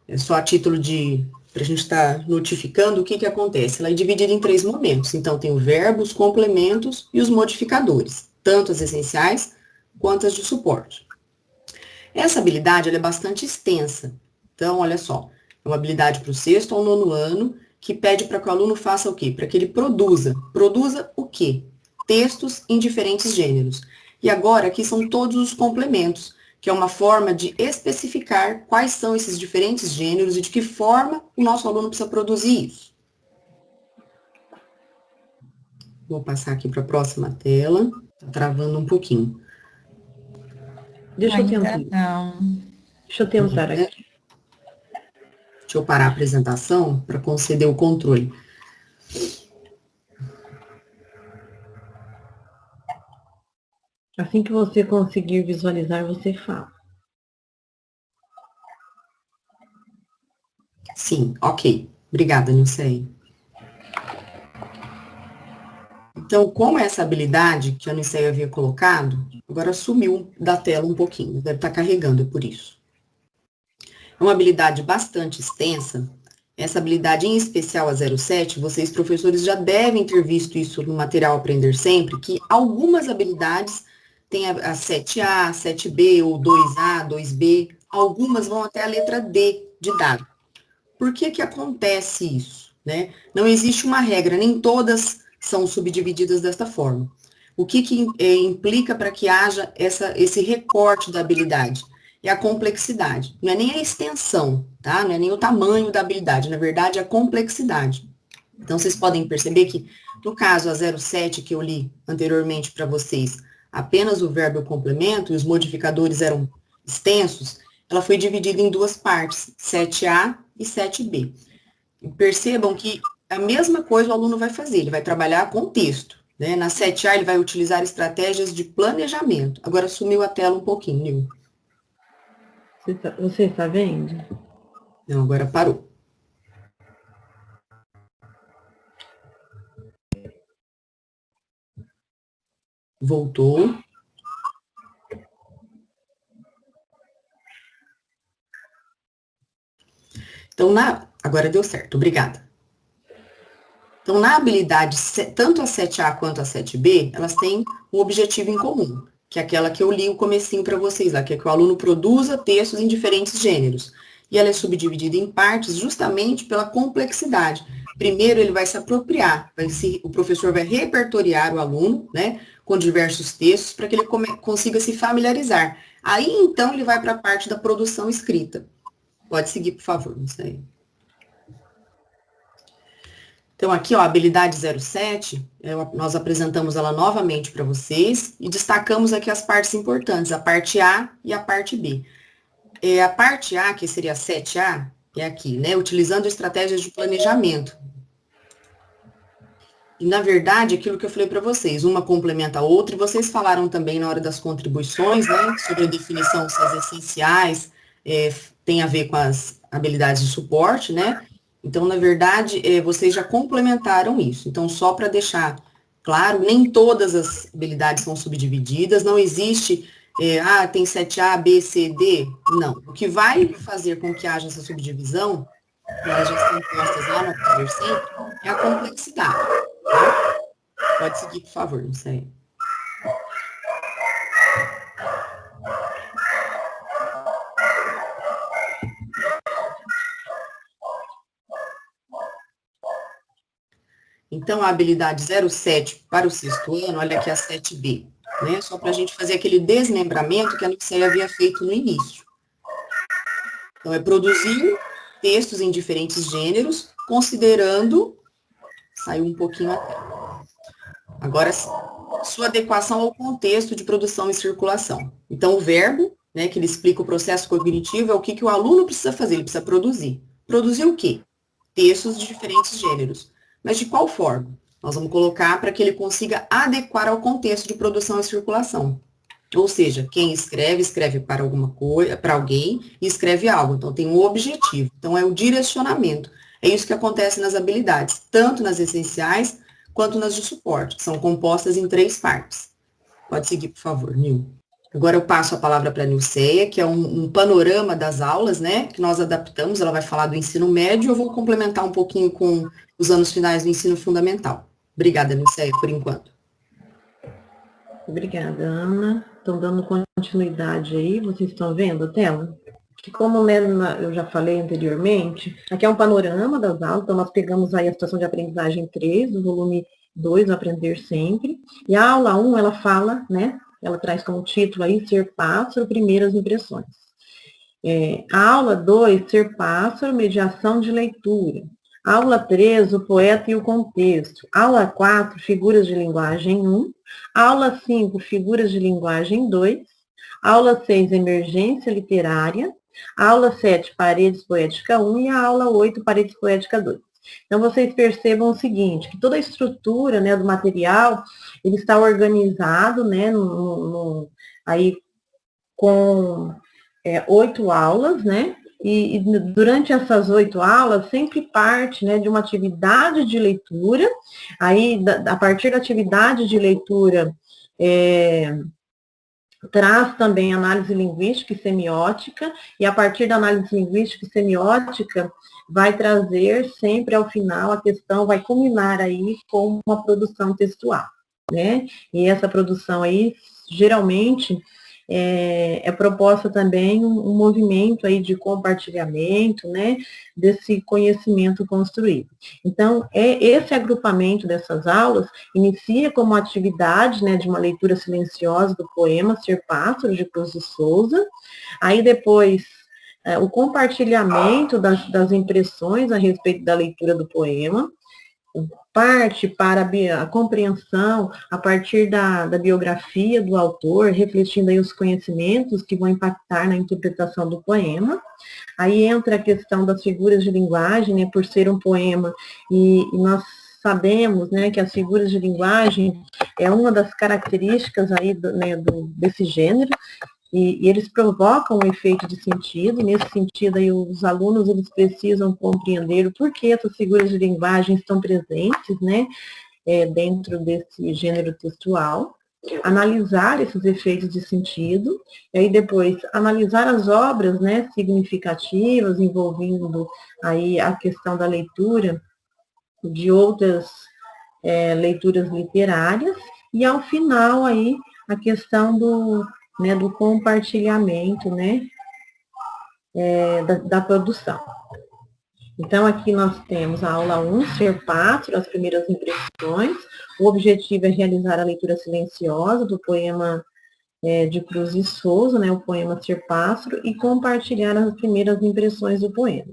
É só a título de, para a gente estar notificando o que acontece. Ela é dividida em 3 momentos. Então, tem o verbo, os complementos e os modificadores, tanto as essenciais quanto as de suporte. Essa habilidade ela é bastante extensa. Então, olha só, é uma habilidade para o 6º ao 9º ano, que pede para que o aluno faça o quê? Para que ele produza. Produza o quê? Textos em diferentes gêneros. E agora, aqui são todos os complementos, que é uma forma de especificar quais são esses diferentes gêneros e de que forma o nosso aluno precisa produzir isso. Vou passar aqui para a próxima tela. Está travando um pouquinho. Deixa eu tentar. Deixa eu tentar aqui. Deixa eu parar a apresentação para conceder o controle. Assim que você conseguir visualizar, você fala. Sim, ok. Obrigada, Nilceia. Então, como essa habilidade que a Nilceia havia colocado, agora sumiu da tela um pouquinho, deve estar carregando, é por isso. É uma habilidade bastante extensa. Essa habilidade, em especial a 07, vocês, professores, já devem ter visto isso no material Aprender Sempre, que algumas habilidades têm a 7A, 7B, ou 2A, 2B, algumas vão até a letra D de dado. Por que que acontece isso, né? Não existe uma regra, nem todas são subdivididas desta forma. O que implica para que haja esse recorte da habilidade? É a complexidade. Não é nem a extensão, tá? Não é nem o tamanho da habilidade, na verdade é a complexidade. Então, vocês podem perceber que, no caso, a 07 que eu li anteriormente para vocês, apenas o verbo e o complemento, e os modificadores eram extensos, ela foi dividida em 2 partes, 7A e 7B. E percebam que a mesma coisa o aluno vai fazer, ele vai trabalhar com texto. Né? Na 7A, ele vai utilizar estratégias de planejamento. Agora sumiu a tela um pouquinho, Nil. Você está vendo? Não, agora parou. Voltou. Então, agora deu certo, obrigada. Então, na habilidade, tanto a 7A quanto a 7B, elas têm um objetivo em comum, que é aquela que eu li o comecinho para vocês lá, que é que o aluno produza textos em diferentes gêneros. E ela é subdividida em partes justamente pela complexidade. Primeiro, ele vai se apropriar, o professor vai repertoriar o aluno, né, com diversos textos, para que ele consiga se familiarizar. Aí, então, ele vai para a parte da produção escrita. Pode seguir, por favor, isso aí. Então, aqui, ó, a habilidade 07, nós apresentamos ela novamente para vocês e destacamos aqui as partes importantes, a parte A e a parte B. A parte A, que seria a 7A, é aqui, né, utilizando estratégias de planejamento. E, na verdade, aquilo que eu falei para vocês, uma complementa a outra, e vocês falaram também na hora das contribuições, né, sobre a definição se as essenciais tem a ver com as habilidades de suporte, né? Então, na verdade, vocês já complementaram isso. Então, só para deixar claro, nem todas as habilidades são subdivididas, não existe, tem 7A, B, C, D. Não. O que vai fazer com que haja essa subdivisão, que elas já estão postas lá no Aprender Sempre, é a complexidade. Tá? Pode seguir, por favor, não sei. Então, a habilidade 07 para o 6º ano, olha aqui a 7B, né? Só para a gente fazer aquele desmembramento que a Nicéia havia feito no início. Então, é produzir textos em diferentes gêneros, considerando... Saiu um pouquinho a tela. Agora, sua adequação ao contexto de produção e circulação. Então, o verbo, né, que ele explica o processo cognitivo, é o que o aluno precisa fazer, ele precisa produzir. Produzir o quê? Textos de diferentes gêneros. Mas de qual forma? Nós vamos colocar para que ele consiga adequar ao contexto de produção e circulação. Ou seja, quem escreve, escreve para alguma coisa, para alguém, e escreve algo. Então, tem um objetivo. Então, é o direcionamento. É isso que acontece nas habilidades, tanto nas essenciais, quanto nas de suporte, que são compostas em 3 partes. Pode seguir, por favor, Nil. Agora eu passo a palavra para a Nilceia, que é um panorama das aulas, né, que nós adaptamos, ela vai falar do ensino médio, eu vou complementar um pouquinho com os anos finais do ensino fundamental. Obrigada, Nilceia, por enquanto. Obrigada, Ana. Estão dando continuidade aí, vocês estão vendo a tela? Que como, né, eu já falei anteriormente, aqui é um panorama das aulas, então nós pegamos aí a situação de aprendizagem 3, do volume 2, Aprender Sempre, e a aula 1, ela fala, né, ela traz como título aí, Ser Pássaro, Primeiras Impressões. A aula 2, Ser Pássaro, Mediação de Leitura. Aula 3, o poeta e o contexto. Aula 4, Figuras de Linguagem 1. Aula 5, Figuras de Linguagem 2. Aula 6, Emergência Literária. Aula 7, Paredes Poética 1 e a aula 8, Paredes Poética 2. Então, vocês percebam o seguinte, que toda a estrutura, né, do material, ele está organizado, né, aí com 8 aulas, né, e durante essas 8 aulas, sempre parte, né, de uma atividade de leitura, aí, a partir da atividade de leitura, traz também análise linguística e semiótica, e a partir da análise linguística e semiótica, vai trazer sempre ao final a questão, vai culminar aí com uma produção textual, né? E essa produção aí, geralmente, é proposta também um movimento aí de compartilhamento, né, desse conhecimento construído. Então, esse agrupamento dessas aulas inicia como atividade, né, de uma leitura silenciosa do poema Ser Pássaro, de Cruz de Souza, aí depois o compartilhamento das impressões a respeito da leitura do poema, parte para a compreensão a partir da biografia do autor, refletindo aí os conhecimentos que vão impactar na interpretação do poema. Aí entra a questão das figuras de linguagem, né, por ser um poema, e nós sabemos, né, que as figuras de linguagem é uma das características aí desse gênero, e eles provocam um efeito de sentido. Nesse sentido, aí, os alunos eles precisam compreender o porquê essas figuras de linguagem estão presentes, né, dentro desse gênero textual, analisar esses efeitos de sentido, e aí depois analisar as obras, né, significativas, envolvendo aí a questão da leitura de outras leituras literárias, e ao final aí a questão do compartilhamento, né, da produção. Então, aqui nós temos a aula 1, Ser Pássaro, as primeiras impressões. O objetivo é realizar a leitura silenciosa do poema de Cruz e Souza, né, o poema Ser Pássaro, e compartilhar as primeiras impressões do poema.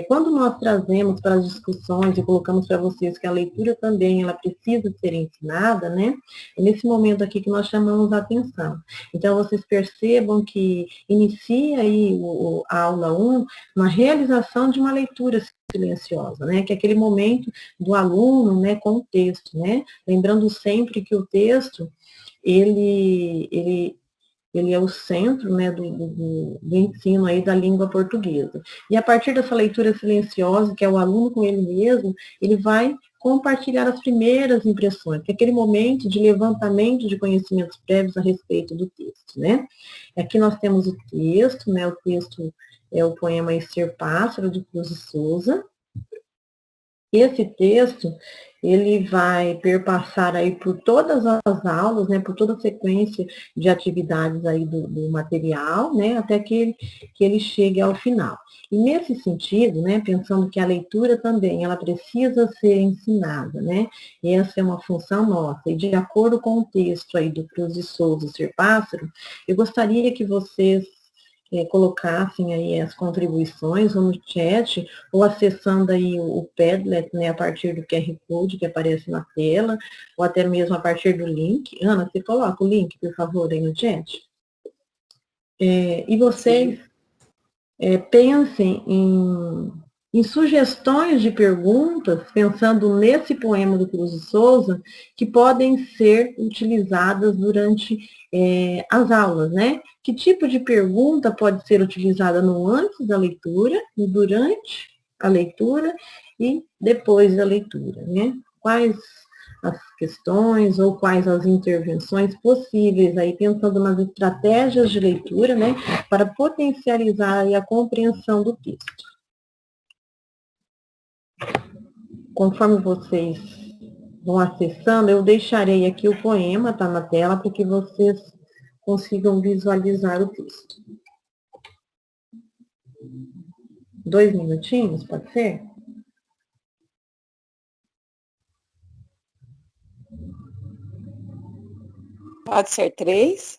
Quando nós trazemos para as discussões e colocamos para vocês que a leitura também ela precisa ser ensinada, né? É nesse momento aqui que nós chamamos a atenção. Então, vocês percebam que inicia aí a aula 1 na realização de uma leitura silenciosa, né? Que é aquele momento do aluno, né, com o texto, né? Lembrando sempre que o texto, ele é o centro, né, do ensino aí da língua portuguesa. E a partir dessa leitura silenciosa, que é o aluno com ele mesmo, ele vai compartilhar as primeiras impressões, que é aquele momento de levantamento de conhecimentos prévios a respeito do texto, né? Aqui nós temos o texto, né, o texto é o poema Ser Pássaro, de Cruz e Souza. Esse texto, ele vai perpassar aí por todas as aulas, né, por toda a sequência de atividades aí do material, né, até que ele chegue ao final. E nesse sentido, né, pensando que a leitura também, ela precisa ser ensinada, né, essa é uma função nossa, e de acordo com o texto aí do Cruz e Souza, Ser Pássaro, eu gostaria que vocês colocassem aí as contribuições ou no chat, ou acessando aí o Padlet, né, a partir do QR Code que aparece na tela, ou até mesmo a partir do link. Ana, você coloca o link, por favor, aí no chat. E vocês pensem em sugestões de perguntas, pensando nesse poema do Cruz de Souza, que podem ser utilizadas durante as aulas, né? Que tipo de pergunta pode ser utilizada no antes da leitura, no durante a leitura e depois da leitura, né? Quais as questões ou quais as intervenções possíveis, aí pensando nas estratégias de leitura, né? Para potencializar aí a compreensão do texto. Conforme vocês vão acessando, eu deixarei aqui o poema, tá na tela, para que vocês consigam visualizar o texto. 2 minutinhos, pode ser? Pode ser 3?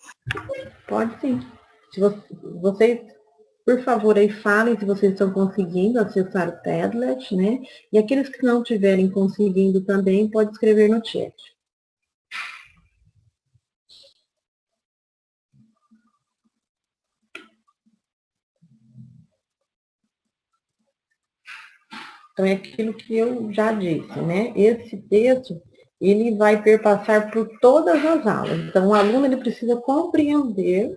Pode sim. Se vocês, por favor, aí falem se vocês estão conseguindo acessar o Padlet, né? E aqueles que não estiverem conseguindo também, pode escrever no chat. Então, é aquilo que eu já disse, né? Esse texto, ele vai perpassar por todas as aulas. Então, o aluno, ele precisa compreender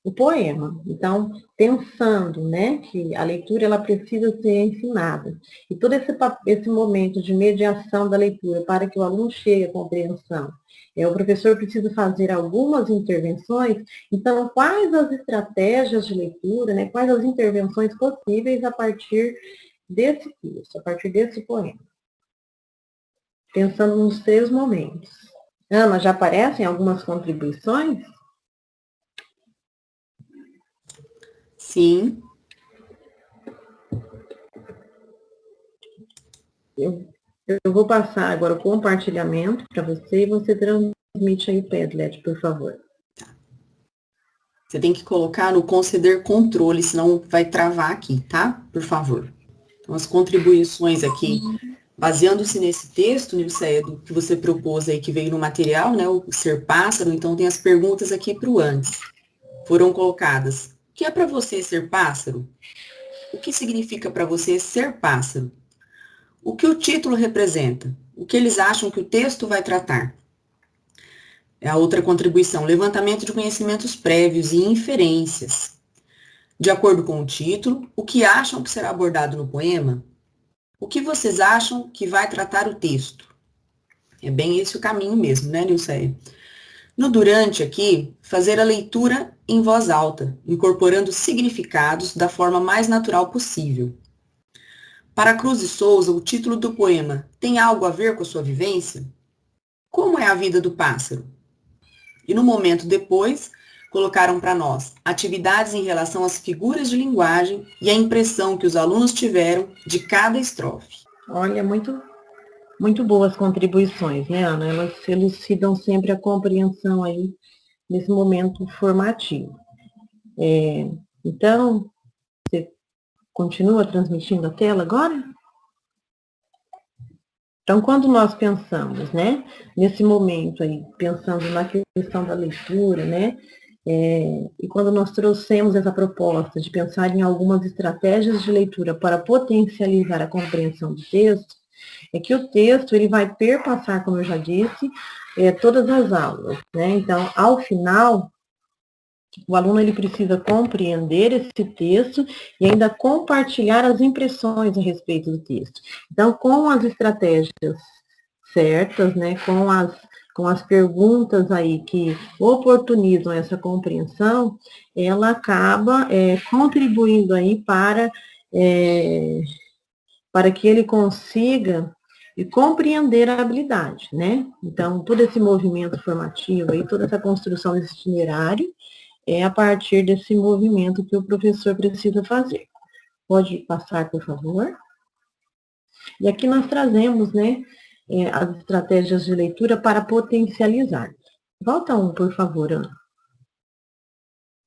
o poema. Então, pensando, né, que a leitura, ela precisa ser ensinada. E todo esse momento de mediação da leitura, para que o aluno chegue à compreensão, o professor precisa fazer algumas intervenções. Então, quais as estratégias de leitura, né, quais as intervenções possíveis a partir desse texto, a partir desse poema. Pensando nos 3 momentos. Ana, já aparecem algumas contribuições? Sim. Eu vou passar agora o compartilhamento para você e você transmite aí o Padlet, por favor. Você tem que colocar no conceder controle, senão vai travar aqui, tá? Por favor. Então, as contribuições aqui, baseando-se nesse texto, Nilceia, do que você propôs aí, que veio no material, né, o Ser Pássaro, então tem as perguntas aqui para o antes. Foram colocadas. O que é para você ser pássaro? O que significa para você ser pássaro? O que o título representa? O que eles acham que o texto vai tratar? É a outra contribuição, levantamento de conhecimentos prévios e inferências. De acordo com o título, o que acham que será abordado no poema? O que vocês acham que vai tratar o texto? É bem esse o caminho mesmo, né, Nilceia? No durante aqui, fazer a leitura em voz alta, incorporando significados da forma mais natural possível. Para Cruz e Souza, o título do poema tem algo a ver com a sua vivência? Como é a vida do pássaro? E no momento depois, colocaram para nós atividades em relação às figuras de linguagem e a impressão que os alunos tiveram de cada estrofe. Olha, muito boas contribuições, né, Ana? Elas elucidam sempre a compreensão aí nesse momento formativo. Então, você continua transmitindo a tela agora? Então, quando nós pensamos, né, nesse momento aí, pensando na questão da leitura, né, e quando nós trouxemos essa proposta de pensar em algumas estratégias de leitura para potencializar a compreensão do texto, é que o texto ele vai perpassar, como eu já disse, todas as aulas, né? Então, ao final, o aluno ele precisa compreender esse texto e ainda compartilhar as impressões a respeito do texto. Então, com as estratégias certas, né, com as perguntas aí que oportunizam essa compreensão, ela acaba contribuindo aí para que ele consiga compreender a habilidade, né? Então, todo esse movimento formativo aí, toda essa construção desse itinerário, é a partir desse movimento que o professor precisa fazer. Pode passar, por favor? E aqui nós trazemos, né, as estratégias de leitura para potencializar. Volta um, por favor, Ana.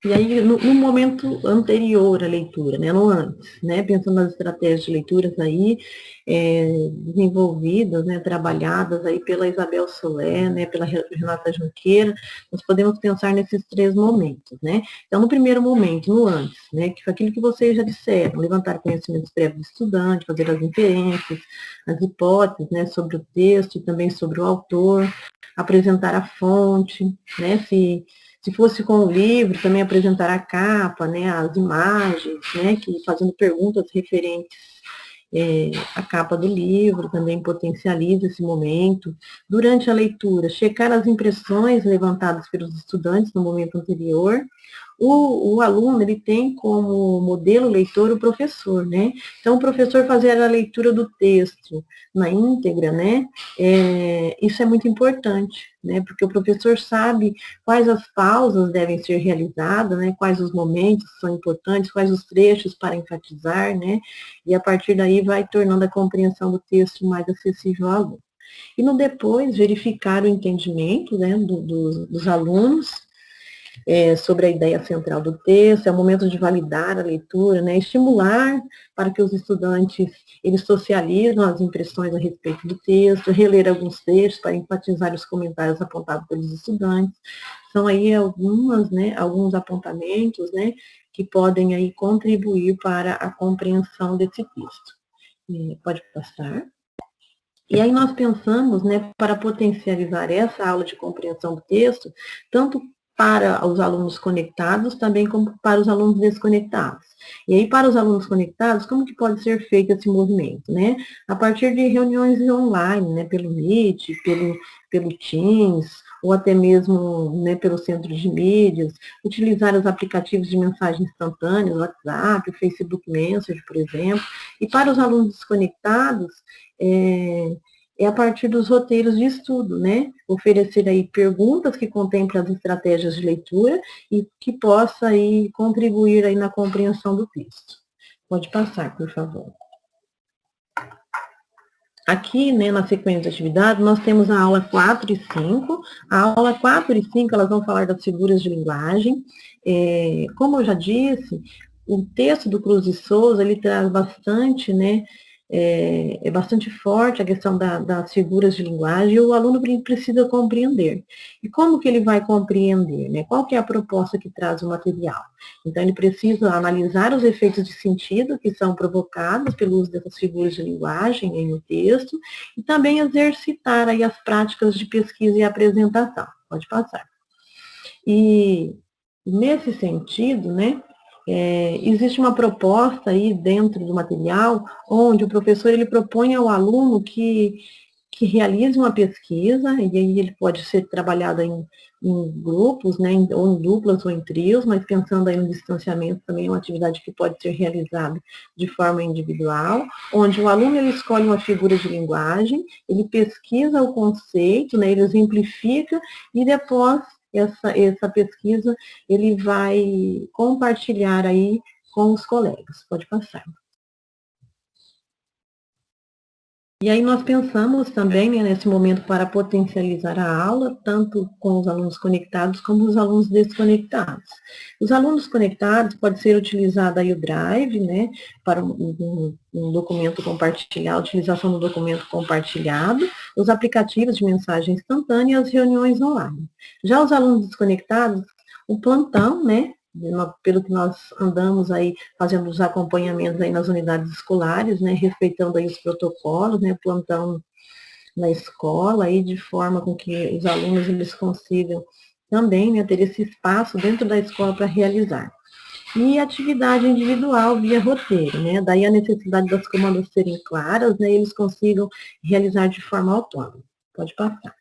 E aí, no momento anterior à leitura, né, no antes, né, pensando nas estratégias de leituras aí, desenvolvidas, né, trabalhadas aí pela Isabel Solé, né, pela Renata Junqueira, nós podemos pensar nesses 3 momentos, né. Então, no primeiro momento, no antes, né, que foi aquilo que vocês já disseram, levantar conhecimentos prévios do estudante, fazer as inferências, as hipóteses, né, sobre o texto e também sobre o autor, apresentar a fonte, né, se fosse com o livro, também apresentar a capa, né, as imagens, né, que fazendo perguntas referentes à capa do livro, também potencializa esse momento. Durante a leitura, checar as impressões levantadas pelos estudantes no momento anterior. O aluno, ele tem como modelo leitor o professor, né? Então, o professor fazer a leitura do texto na íntegra, né? Isso é muito importante, né? Porque o professor sabe quais as pausas devem ser realizadas, né? Quais os momentos são importantes, quais os trechos para enfatizar, né? E a partir daí vai tornando a compreensão do texto mais acessível ao aluno. E no depois, verificar o entendimento, né, dos alunos, sobre a ideia central do texto, é o momento de validar a leitura, né, estimular para que os estudantes, eles socializam as impressões a respeito do texto, reler alguns textos para enfatizar os comentários apontados pelos estudantes. São aí alguns apontamentos, né, que podem aí contribuir para a compreensão desse texto. Pode passar. E aí nós pensamos, né, para potencializar essa aula de compreensão do texto, tanto para os alunos conectados, também como para os alunos desconectados. E aí, para os alunos conectados, como que pode ser feito esse movimento, né? A partir de reuniões online, né, pelo Meet, pelo Teams, ou até mesmo, né, pelo centro de mídias, utilizar os aplicativos de mensagem instantânea, o WhatsApp, o Facebook Messenger, por exemplo. E para os alunos desconectados, a partir dos roteiros de estudo, né? Oferecer aí perguntas que contemplem as estratégias de leitura e que possa aí contribuir aí na compreensão do texto. Pode passar, por favor. Aqui, né, na sequência de atividade, nós temos a aula 4 e 5. A aula 4 e 5, elas vão falar das figuras de linguagem. Como eu já disse, o texto do Cruz e Souza, ele traz bastante, né, é bastante forte a questão das figuras de linguagem, e o aluno precisa compreender. E como que ele vai compreender, né? Qual que é a proposta que traz o material? Então, ele precisa analisar os efeitos de sentido que são provocados pelo uso dessas figuras de linguagem em um texto, e também exercitar aí as práticas de pesquisa e apresentação. Pode passar. E, nesse sentido, né, existe uma proposta aí dentro do material, onde o professor ele propõe ao aluno que realize uma pesquisa, e aí ele pode ser trabalhado em grupos, né, ou em duplas ou em trios, mas pensando aí no distanciamento também é uma atividade que pode ser realizada de forma individual, onde o aluno ele escolhe uma figura de linguagem, ele pesquisa o conceito, né, ele exemplifica, e depois essa pesquisa ele vai compartilhar aí com os colegas. Pode passar. E aí nós pensamos também, né, nesse momento, para potencializar a aula, tanto com os alunos conectados como os alunos desconectados. Os alunos conectados pode ser utilizado aí o Drive, né, para um documento compartilhado, a utilização do documento compartilhado, os aplicativos de mensagem instantânea e as reuniões online. Já os alunos desconectados, o plantão, né, pelo que nós andamos aí, fazendo os acompanhamentos aí nas unidades escolares, né, respeitando aí os protocolos, né, plantão na escola, aí, de forma com que os alunos eles consigam também, né, ter esse espaço dentro da escola para realizar. E atividade individual via roteiro, né, daí a necessidade das comandas serem claras, né, eles consigam realizar de forma autônoma. Pode passar.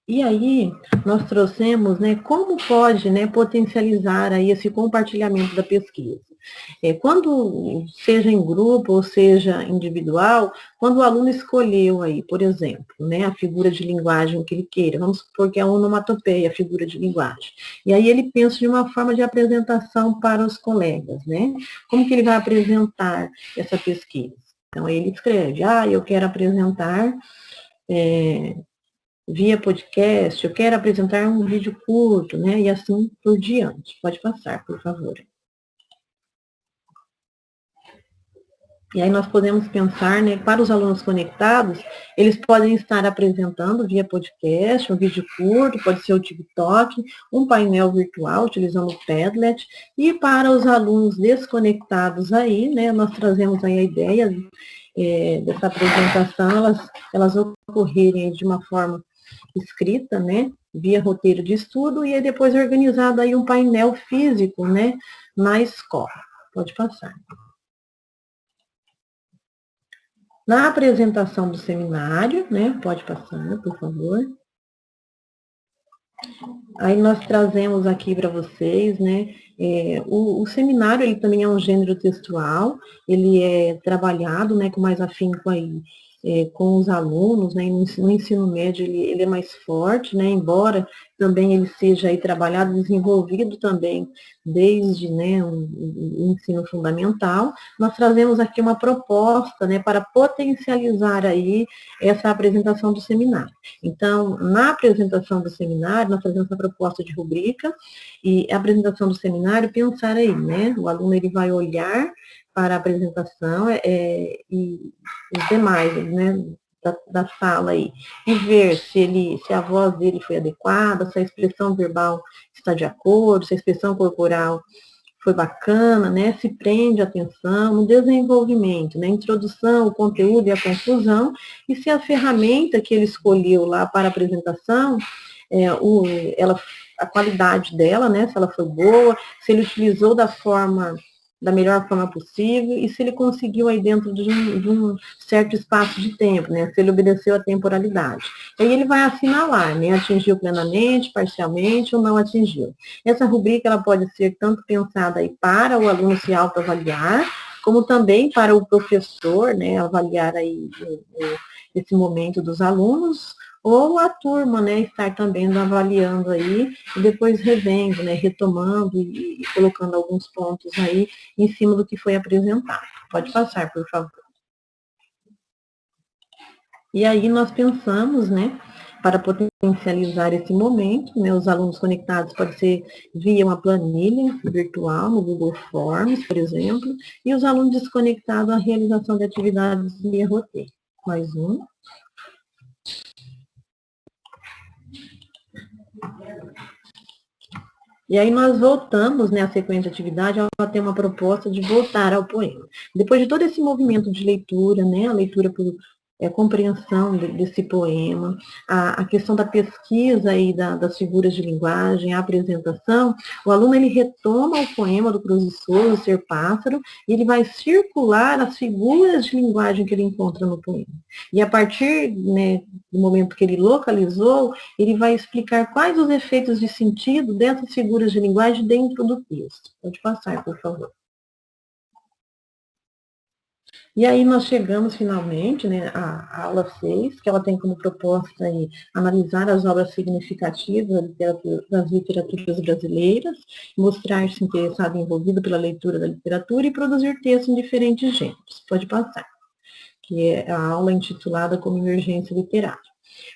E aí, nós trouxemos, né, como pode, né, potencializar aí esse compartilhamento da pesquisa. Quando, seja em grupo ou seja individual, quando o aluno escolheu aí, por exemplo, né, a figura de linguagem que ele queira, vamos supor que é a onomatopeia, a figura de linguagem. E aí ele pensa de uma forma de apresentação para os colegas, né? Como que ele vai apresentar essa pesquisa? Então, ele escreve, eu quero apresentar via podcast, eu quero apresentar um vídeo curto, né, e assim por diante. Pode passar, por favor. E aí nós podemos pensar, né, para os alunos conectados, eles podem estar apresentando via podcast, um vídeo curto, pode ser o TikTok, um painel virtual, utilizando o Padlet, e para os alunos desconectados aí, né, nós trazemos aí a ideia dessa apresentação, elas ocorrerem de uma forma escrita, né, via roteiro de estudo, e aí depois organizado aí um painel físico, né, na escola. Pode passar. Na apresentação do seminário, né, pode passar, por favor. Aí nós trazemos aqui para vocês, né, o seminário, ele também é um gênero textual, ele é trabalhado, né, com mais afinco aí, com os alunos, né, no ensino médio ele é mais forte, né, embora também ele seja aí trabalhado, desenvolvido também desde, né, o ensino fundamental. Nós trazemos aqui uma proposta, né, para potencializar aí essa apresentação do seminário. Então, na apresentação do seminário, nós fazemos essa proposta de rubrica, e a apresentação do seminário, pensar aí, né, o aluno ele vai olhar para a apresentação e os demais, né, da sala aí, e ver se a voz dele foi adequada, se a expressão verbal está de acordo, se a expressão corporal foi bacana, né, se prende a atenção no desenvolvimento, né, introdução, o conteúdo e a conclusão, e se a ferramenta que ele escolheu lá para a apresentação, a qualidade dela, né, se ela foi boa, se ele utilizou da melhor forma possível, e se ele conseguiu aí dentro de um certo espaço de tempo, né, se ele obedeceu a temporalidade. Aí ele vai assinalar, né, atingiu plenamente, parcialmente ou não atingiu. Essa rubrica, ela pode ser tanto pensada aí para o aluno se autoavaliar, como também para o professor, né, avaliar aí esse momento dos alunos, ou a turma, né, estar também avaliando aí, e depois revendo, né, retomando e colocando alguns pontos aí em cima do que foi apresentado. Pode passar, por favor. E aí nós pensamos, né, para potencializar esse momento, né? Os alunos conectados podem ser via uma planilha virtual, no Google Forms, por exemplo, e os alunos desconectados à realização de atividades via roteiro. Mais um. E aí nós voltamos, né, à sequência de atividade, ela tem uma proposta de voltar ao poema. Depois de todo esse movimento de leitura, né, a leitura por compreensão desse poema, a questão da pesquisa aí das figuras de linguagem, a apresentação, o aluno ele retoma o poema do Cruz de Souza, O Ser Pássaro, e ele vai circular as figuras de linguagem que ele encontra no poema. E a partir, né, do momento que ele localizou, ele vai explicar quais os efeitos de sentido dessas figuras de linguagem dentro do texto. Pode passar, por favor. E aí nós chegamos finalmente, né, à aula 6, que ela tem como proposta aí, analisar as obras significativas das literaturas brasileiras, mostrar-se interessado e envolvido pela leitura da literatura e produzir textos em diferentes gêneros. Pode passar. Que é a aula intitulada como Emergência Literária.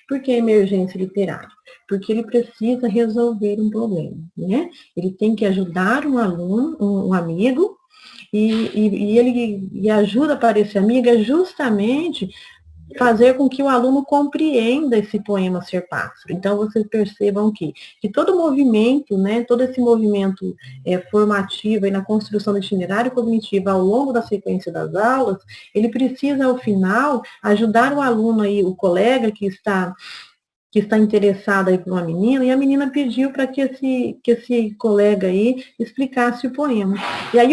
Por que emergência literária? Porque ele precisa resolver um problema, né? Ele tem que ajudar um aluno, um amigo, e ajuda para esse amigo é justamente fazer com que o aluno compreenda esse poema Ser Pássaro. Então, vocês percebam que todo movimento, né, todo esse movimento formativo e na construção do itinerário cognitivo ao longo da sequência das aulas, ele precisa, ao final, ajudar o aluno aí, o colega que está interessado aí por uma menina, e a menina pediu para que esse colega aí explicasse o poema. E aí,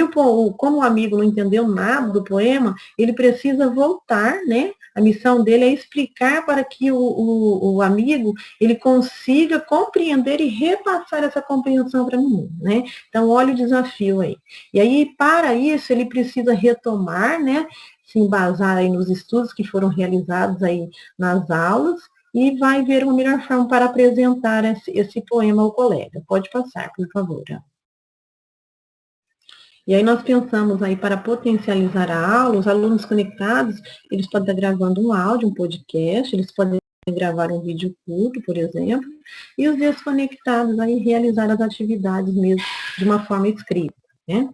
como o amigo não entendeu nada do poema, ele precisa voltar, né? A missão dele é explicar para que o amigo, ele consiga compreender e repassar essa compreensão para a menina, né? Então, olha o desafio aí. E aí, para isso, ele precisa retomar, né? Se embasar aí nos estudos que foram realizados aí nas aulas, e vai ver uma melhor forma para apresentar esse poema ao colega. Pode passar, por favor. E aí nós pensamos aí para potencializar a aula, os alunos conectados, eles podem estar gravando um áudio, um podcast, eles podem gravar um vídeo curto, por exemplo, e os desconectados aí realizar as atividades mesmo de uma forma escrita, né?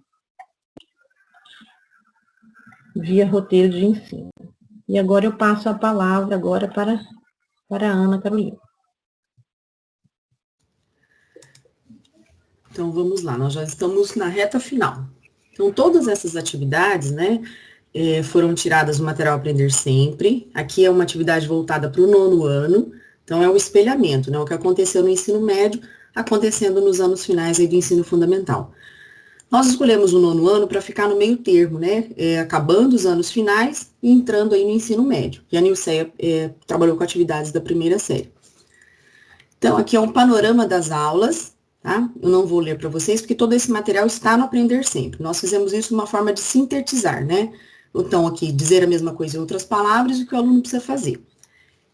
Via roteiro de ensino. E agora eu passo a palavra agora para a Ana Carolina. Então, vamos lá, nós já estamos na reta final. Então, todas essas atividades, né, foram tiradas do material Aprender Sempre. Aqui é uma atividade voltada para o 9º ano, então é o espelhamento, né, o que aconteceu no ensino médio, acontecendo nos anos finais aí do ensino fundamental. Nós escolhemos o 9º ano para ficar no meio termo, né, acabando os anos finais e entrando aí no ensino médio. E a Nilceia trabalhou com atividades da 1ª série. Então, aqui é um panorama das aulas, tá? Eu não vou ler para vocês, porque todo esse material está no Aprender Sempre. Nós fizemos isso uma forma de sintetizar, né? Então, aqui, dizer a mesma coisa em outras palavras, o que o aluno precisa fazer.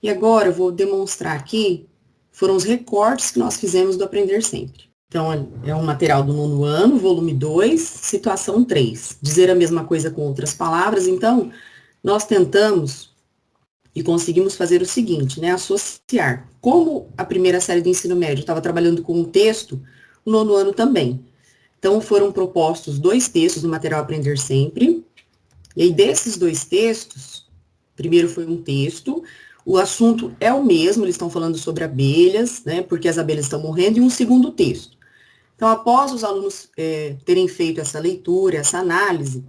E agora, eu vou demonstrar aqui, foram os recortes que nós fizemos do Aprender Sempre. Então, é um material do 9º ano, volume 2, situação 3. Dizer a mesma coisa com outras palavras. Então, nós tentamos e conseguimos fazer o seguinte, né? Associar. Como a 1ª série do ensino médio estava trabalhando com um texto, o 9º ano também. Então, foram propostos 2 textos do material Aprender Sempre. E aí, desses 2 textos, primeiro foi um texto, o assunto é o mesmo, eles estão falando sobre abelhas, né? Porque as abelhas estão morrendo, e um segundo texto. Então, após os alunos terem feito essa leitura, essa análise,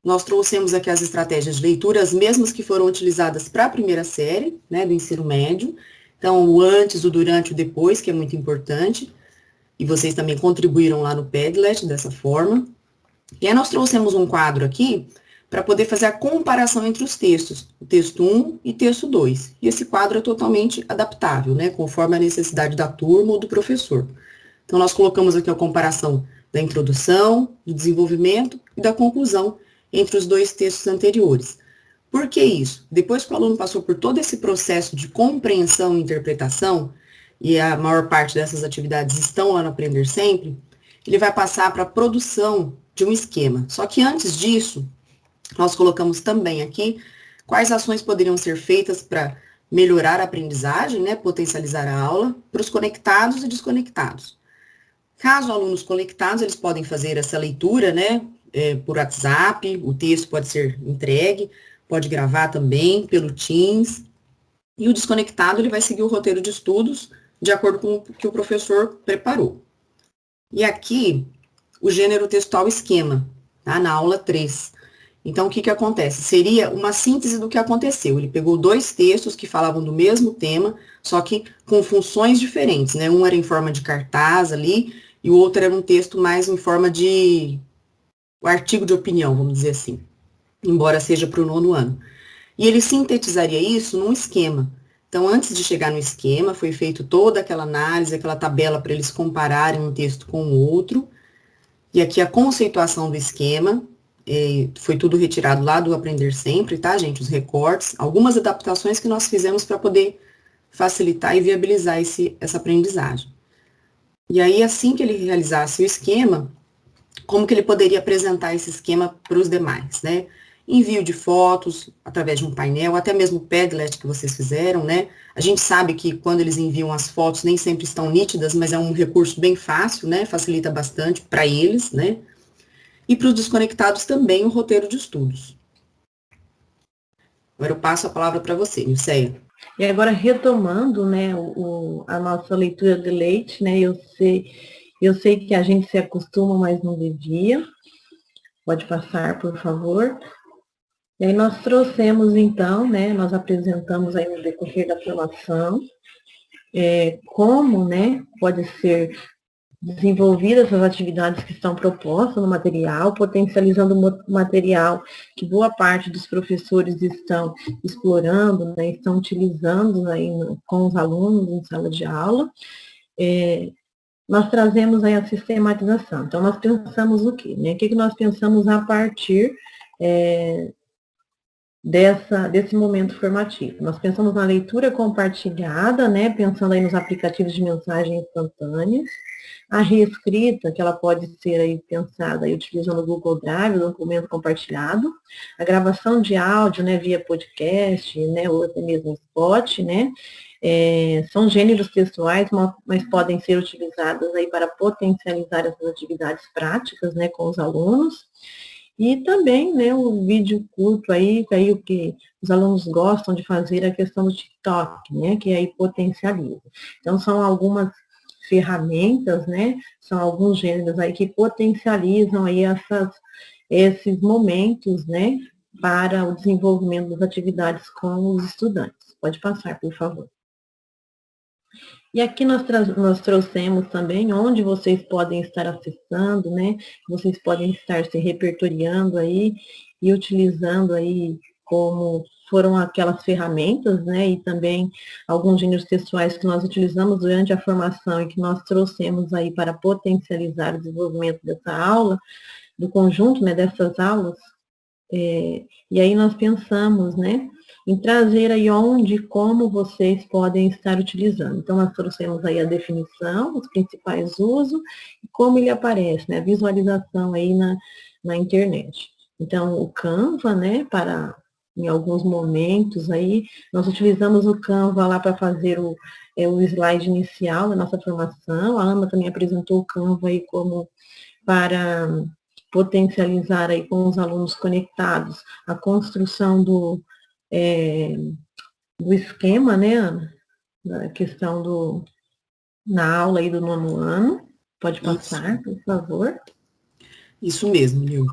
nós trouxemos aqui as estratégias de leitura, as mesmas que foram utilizadas para a 1ª série, né, do ensino médio. Então, o antes, o durante, o depois, que é muito importante. E vocês também contribuíram lá no Padlet dessa forma. E aí nós trouxemos um quadro aqui para poder fazer a comparação entre os textos, o texto 1 e texto 2. E esse quadro é totalmente adaptável, né, conforme a necessidade da turma ou do professor. Então, nós colocamos aqui a comparação da introdução, do desenvolvimento e da conclusão entre os 2 textos anteriores. Por que isso? Depois que o aluno passou por todo esse processo de compreensão e interpretação, e a maior parte dessas atividades estão lá no Aprender Sempre, ele vai passar para a produção de um esquema. Só que antes disso, nós colocamos também aqui quais ações poderiam ser feitas para melhorar a aprendizagem, né, potencializar a aula, para os conectados e desconectados. Caso alunos conectados, eles podem fazer essa leitura, né, por WhatsApp, o texto pode ser entregue, pode gravar também pelo Teams, e o desconectado, ele vai seguir o roteiro de estudos de acordo com o que o professor preparou. E aqui, o gênero textual esquema, tá, na aula 3. Então, o que acontece? Seria uma síntese do que aconteceu. Ele pegou 2 textos que falavam do mesmo tema, só que com funções diferentes, né? Um era em forma de cartaz ali, e o outro era um texto mais em forma de o artigo de opinião, vamos dizer assim, embora seja para o 9º ano. E ele sintetizaria isso num esquema. Então, antes de chegar no esquema, foi feito toda aquela análise, aquela tabela para eles compararem um texto com o outro, e aqui a conceituação do esquema, foi tudo retirado lá do Aprender Sempre, tá, gente? Os recortes, algumas adaptações que nós fizemos para poder facilitar e viabilizar essa aprendizagem. E aí, assim que ele realizasse o esquema, como que ele poderia apresentar esse esquema para os demais, né? Envio de fotos, através de um painel, até mesmo o Padlet que vocês fizeram, né? A gente sabe que quando eles enviam as fotos, nem sempre estão nítidas, mas é um recurso bem fácil, né? Facilita bastante para eles, né? E para os desconectados também o roteiro de estudos. Agora eu passo a palavra para você, Nilceia. E agora, retomando, né, a nossa leitura de Leite, né, eu sei que a gente se acostuma, mas não devia. Pode passar, por favor. E aí nós trouxemos, então, né, nós apresentamos aí no decorrer da formação, como, né, pode ser desenvolvidas essas atividades que estão propostas no material, potencializando o material que boa parte dos professores estão explorando, né, estão utilizando aí com os alunos em sala de aula. Nós trazemos aí a sistematização. Então, nós pensamos o quê? Né? O que nós pensamos a partir desse momento formativo? Nós pensamos na leitura compartilhada, né, pensando aí nos aplicativos de mensagem instantâneas, a reescrita, que ela pode ser aí pensada aí utilizando o Google Drive, o documento compartilhado, a gravação de áudio, né, via podcast, né, ou até mesmo Spot, né, são gêneros textuais, mas podem ser utilizados aí para potencializar essas atividades práticas, né, com os alunos. E também, né, o vídeo curto aí o que os alunos gostam de fazer, a questão do TikTok, né, que aí potencializa. Então, são algumas ferramentas, né, são alguns gêneros aí que potencializam aí esses momentos, né, para o desenvolvimento das atividades com os estudantes. Pode passar, por favor. E aqui nós trouxemos também onde vocês podem estar acessando, né, vocês podem estar se repertoriando aí e utilizando aí como foram aquelas ferramentas, né, e também alguns gêneros textuais que nós utilizamos durante a formação e que nós trouxemos aí para potencializar o desenvolvimento dessa aula, do conjunto, né, dessas aulas. E aí nós pensamos, né, em trazer aí onde e como vocês podem estar utilizando. Então, nós trouxemos aí a definição, os principais usos, e como ele aparece, né, a visualização aí na internet. Então, o Canva, né, em alguns momentos aí, nós utilizamos o Canva lá para fazer o slide inicial da nossa formação. A Ana também apresentou o Canva aí como para potencializar aí com os alunos conectados a construção do esquema, né, Ana? Da questão na aula aí do 9º ano. Pode passar, por favor. Isso mesmo, Nil.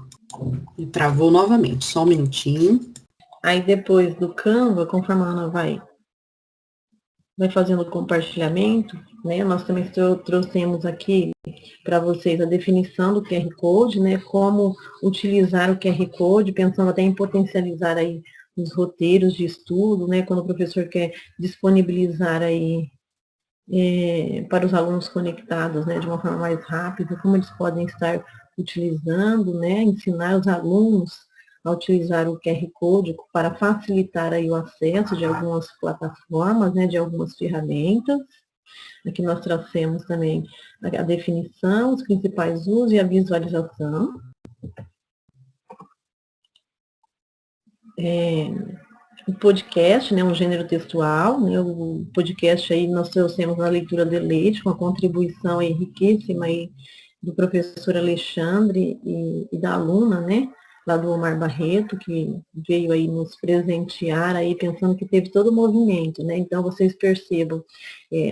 E travou novamente, só um minutinho. Aí depois do Canva, conforme a Ana vai fazendo o compartilhamento, né, nós também trouxemos aqui para vocês a definição do QR Code, né, como utilizar o QR Code, pensando até em potencializar aí os roteiros de estudo, né, quando o professor quer disponibilizar aí para os alunos conectados, né, de uma forma mais rápida, como eles podem estar utilizando, né, ensinar os alunos a utilizar o QR Code para facilitar aí o acesso de algumas plataformas, né, de algumas ferramentas. Aqui nós trouxemos também a definição, os principais usos e a visualização. o podcast, né, um gênero textual, né, o podcast aí nós trouxemos na leitura de leite, com a contribuição aí riquíssima aí do professor Alexandre e da aluna, né, lá do Omar Barreto, que veio aí nos presentear aí, pensando que teve todo o movimento, né, então vocês percebam,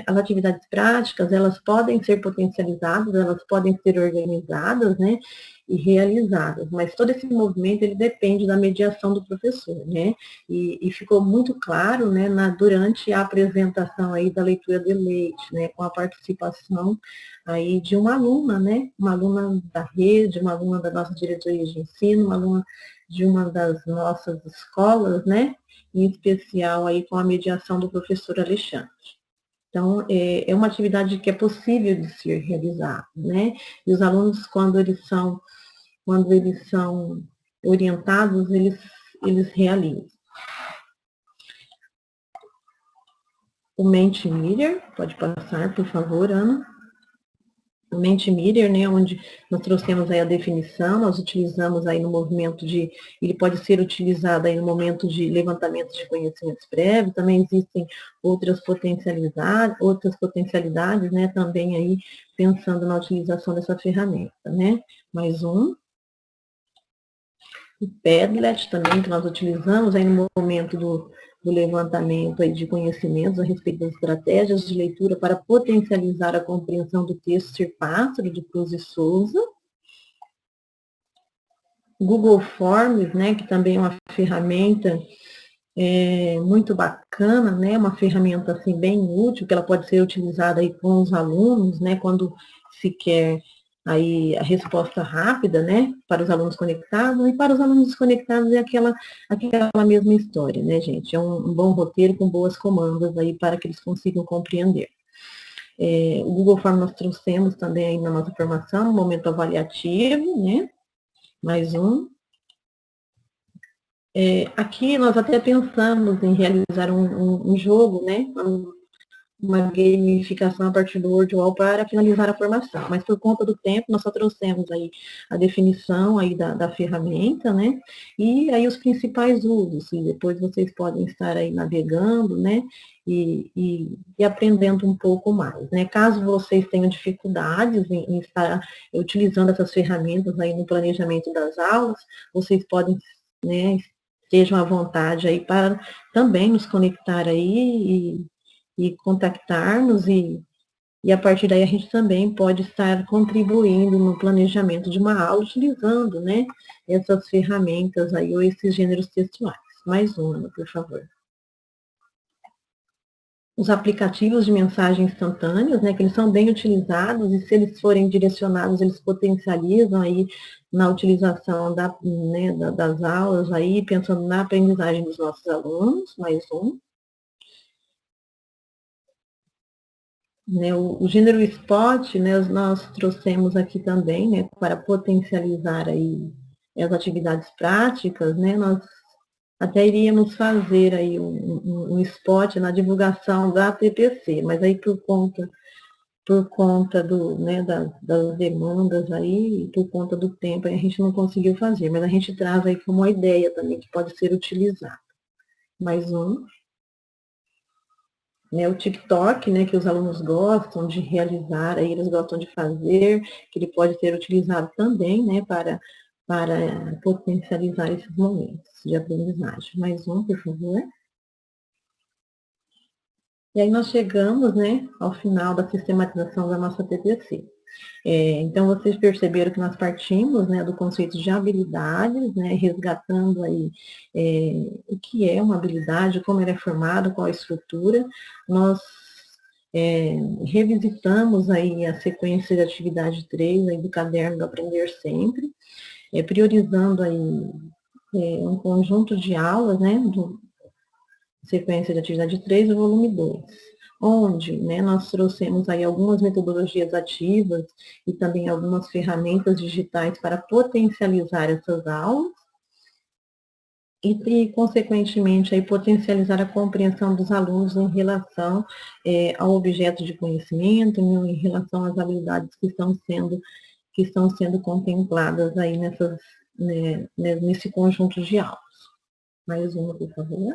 as atividades práticas, elas podem ser potencializadas, elas podem ser organizadas, né, e realizadas, mas todo esse movimento, ele depende da mediação do professor, né, e ficou muito claro, né, durante a apresentação aí da leitura de leite, né, com a participação aí de uma aluna, né, uma aluna da rede, uma aluna da nossa diretoria de ensino, uma aluna de uma das nossas escolas, né, em especial aí com a mediação do professor Alexandre. Então, é uma atividade que é possível de ser realizada, né, e os alunos, quando eles são orientados, eles realizam. O Mentimeter, pode passar, por favor, Ana. O Mentimeter, né, onde nós trouxemos aí a definição, nós utilizamos aí no movimento ele pode ser utilizado aí no momento de levantamento de conhecimentos prévios, também existem outras potencialidades, né, também aí pensando na utilização dessa ferramenta, né. Mais um. O Padlet também, que nós utilizamos aí no momento do levantamento aí de conhecimentos a respeito das estratégias de leitura para potencializar a compreensão do texto Ser Pássaro, de Cruz e Souza. Google Forms, né, que também é uma ferramenta muito bacana, né, uma ferramenta assim, bem útil, que ela pode ser utilizada aí com os alunos, né, quando se quer aí a resposta rápida, né, para os alunos conectados, e para os alunos desconectados é aquela mesma história, né, gente, é um bom roteiro com boas comandas aí para que eles consigam compreender. O Google Form nós trouxemos também aí na nossa formação, um momento avaliativo, né, mais um. Aqui nós até pensamos em realizar um jogo, né, uma gamificação a partir do WordWall para finalizar a formação, mas por conta do tempo nós só trouxemos aí a definição aí da ferramenta, né, e aí os principais usos, e depois vocês podem estar aí navegando, né, e aprendendo um pouco mais, né. Caso vocês tenham dificuldades em estar utilizando essas ferramentas aí no planejamento das aulas, vocês podem, né, estejam à vontade aí para também nos conectar aí e contactar-nos e a partir daí a gente também pode estar contribuindo no planejamento de uma aula utilizando, né, essas ferramentas aí ou esses gêneros textuais. Mais uma, por favor. Os aplicativos de mensagem instantâneos, né, que eles são bem utilizados e se eles forem direcionados, eles potencializam aí na utilização das aulas aí, pensando na aprendizagem dos nossos alunos. Mais um. Né, o gênero spot, né, nós trouxemos aqui também, né, para potencializar aí as atividades práticas, né, nós até iríamos fazer aí um spot na divulgação da TPC, mas aí por conta das demandas aí, por conta do tempo, a gente não conseguiu fazer, mas a gente traz aí como uma ideia também que pode ser utilizada. Mais um. Né, o TikTok, né, que os alunos gostam de realizar, aí eles gostam de fazer, que ele pode ser utilizado também, né, para potencializar esses momentos de aprendizagem. Mais um, por favor. E aí nós chegamos, né, ao final da sistematização da nossa TPC. Então, vocês perceberam que nós partimos, né, do conceito de habilidades, né, resgatando aí o que é uma habilidade, como ela é formada, qual a estrutura. Nós revisitamos aí a sequência de atividade 3 aí do caderno do Aprender Sempre, priorizando aí um conjunto de aulas, né, sequência de atividade 3 do volume 2. Onde, né, nós trouxemos aí algumas metodologias ativas e também algumas ferramentas digitais para potencializar essas aulas e consequentemente, aí, potencializar a compreensão dos alunos em relação ao objeto de conhecimento, em relação às habilidades que estão sendo contempladas aí nesse conjunto de aulas. Mais uma, por favor.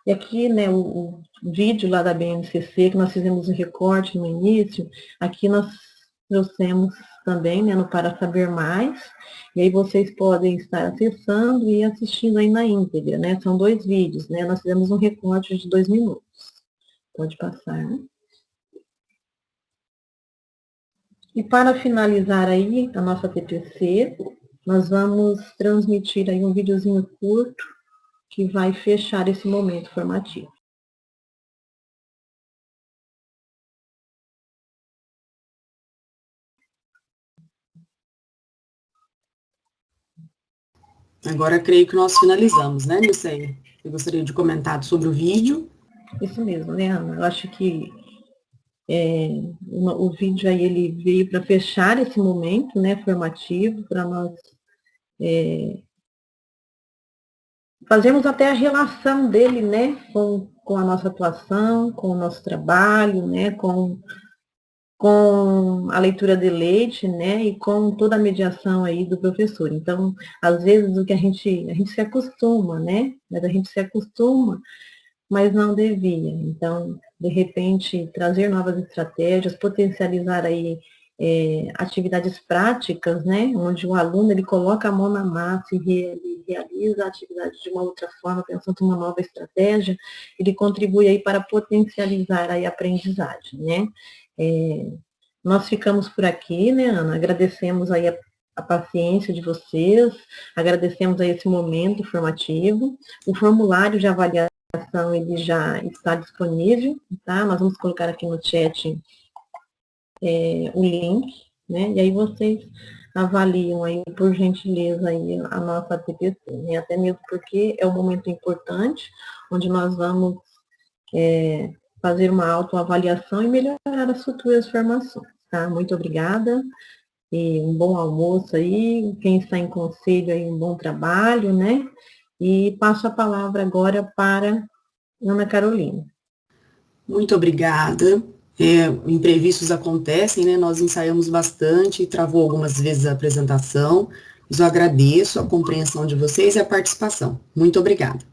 E aqui, né, o vídeo lá da BNCC, que nós fizemos um recorte no início, aqui nós trouxemos também, né, no Para Saber Mais, e aí vocês podem estar acessando e assistindo aí na íntegra, né, são 2 vídeos, né, nós fizemos um recorte de 2 minutos. Pode passar. E para finalizar aí a nossa TPC, nós vamos transmitir aí um videozinho curto que vai fechar esse momento formativo. Agora, creio que nós finalizamos, né, Nilceia? Eu gostaria de comentar sobre o vídeo. Isso mesmo, né, Ana? Eu acho que o vídeo aí, ele veio para fechar esse momento, né, formativo, para nós fazermos até a relação dele, né, com a nossa atuação, com o nosso trabalho, né, com a leitura de leite, né, e com toda a mediação aí do professor. Então, às vezes, o que a gente se acostuma, né, mas a gente se acostuma, mas não devia. Então, de repente, trazer novas estratégias, potencializar aí atividades práticas, né, onde o aluno, ele coloca a mão na massa e ele realiza a atividade de uma outra forma, pensando em uma nova estratégia, ele contribui aí para potencializar aí a aprendizagem, né. Nós ficamos por aqui, né, Ana? Agradecemos aí a paciência de vocês, agradecemos aí esse momento formativo. O formulário de avaliação, ele já está disponível, tá? Nós vamos colocar aqui no chat o link, né? E aí vocês avaliam aí, por gentileza, aí a nossa TPC, né? Até mesmo porque é um momento importante, onde nós vamos fazer uma autoavaliação e melhorar as futuras formações, tá? Muito obrigada, e um bom almoço aí, quem está em conselho aí, um bom trabalho, né? E passo a palavra agora para Ana Carolina. Muito obrigada. Imprevistos acontecem, né? Nós ensaiamos bastante, travou algumas vezes a apresentação, mas eu agradeço a compreensão de vocês e a participação. Muito obrigada.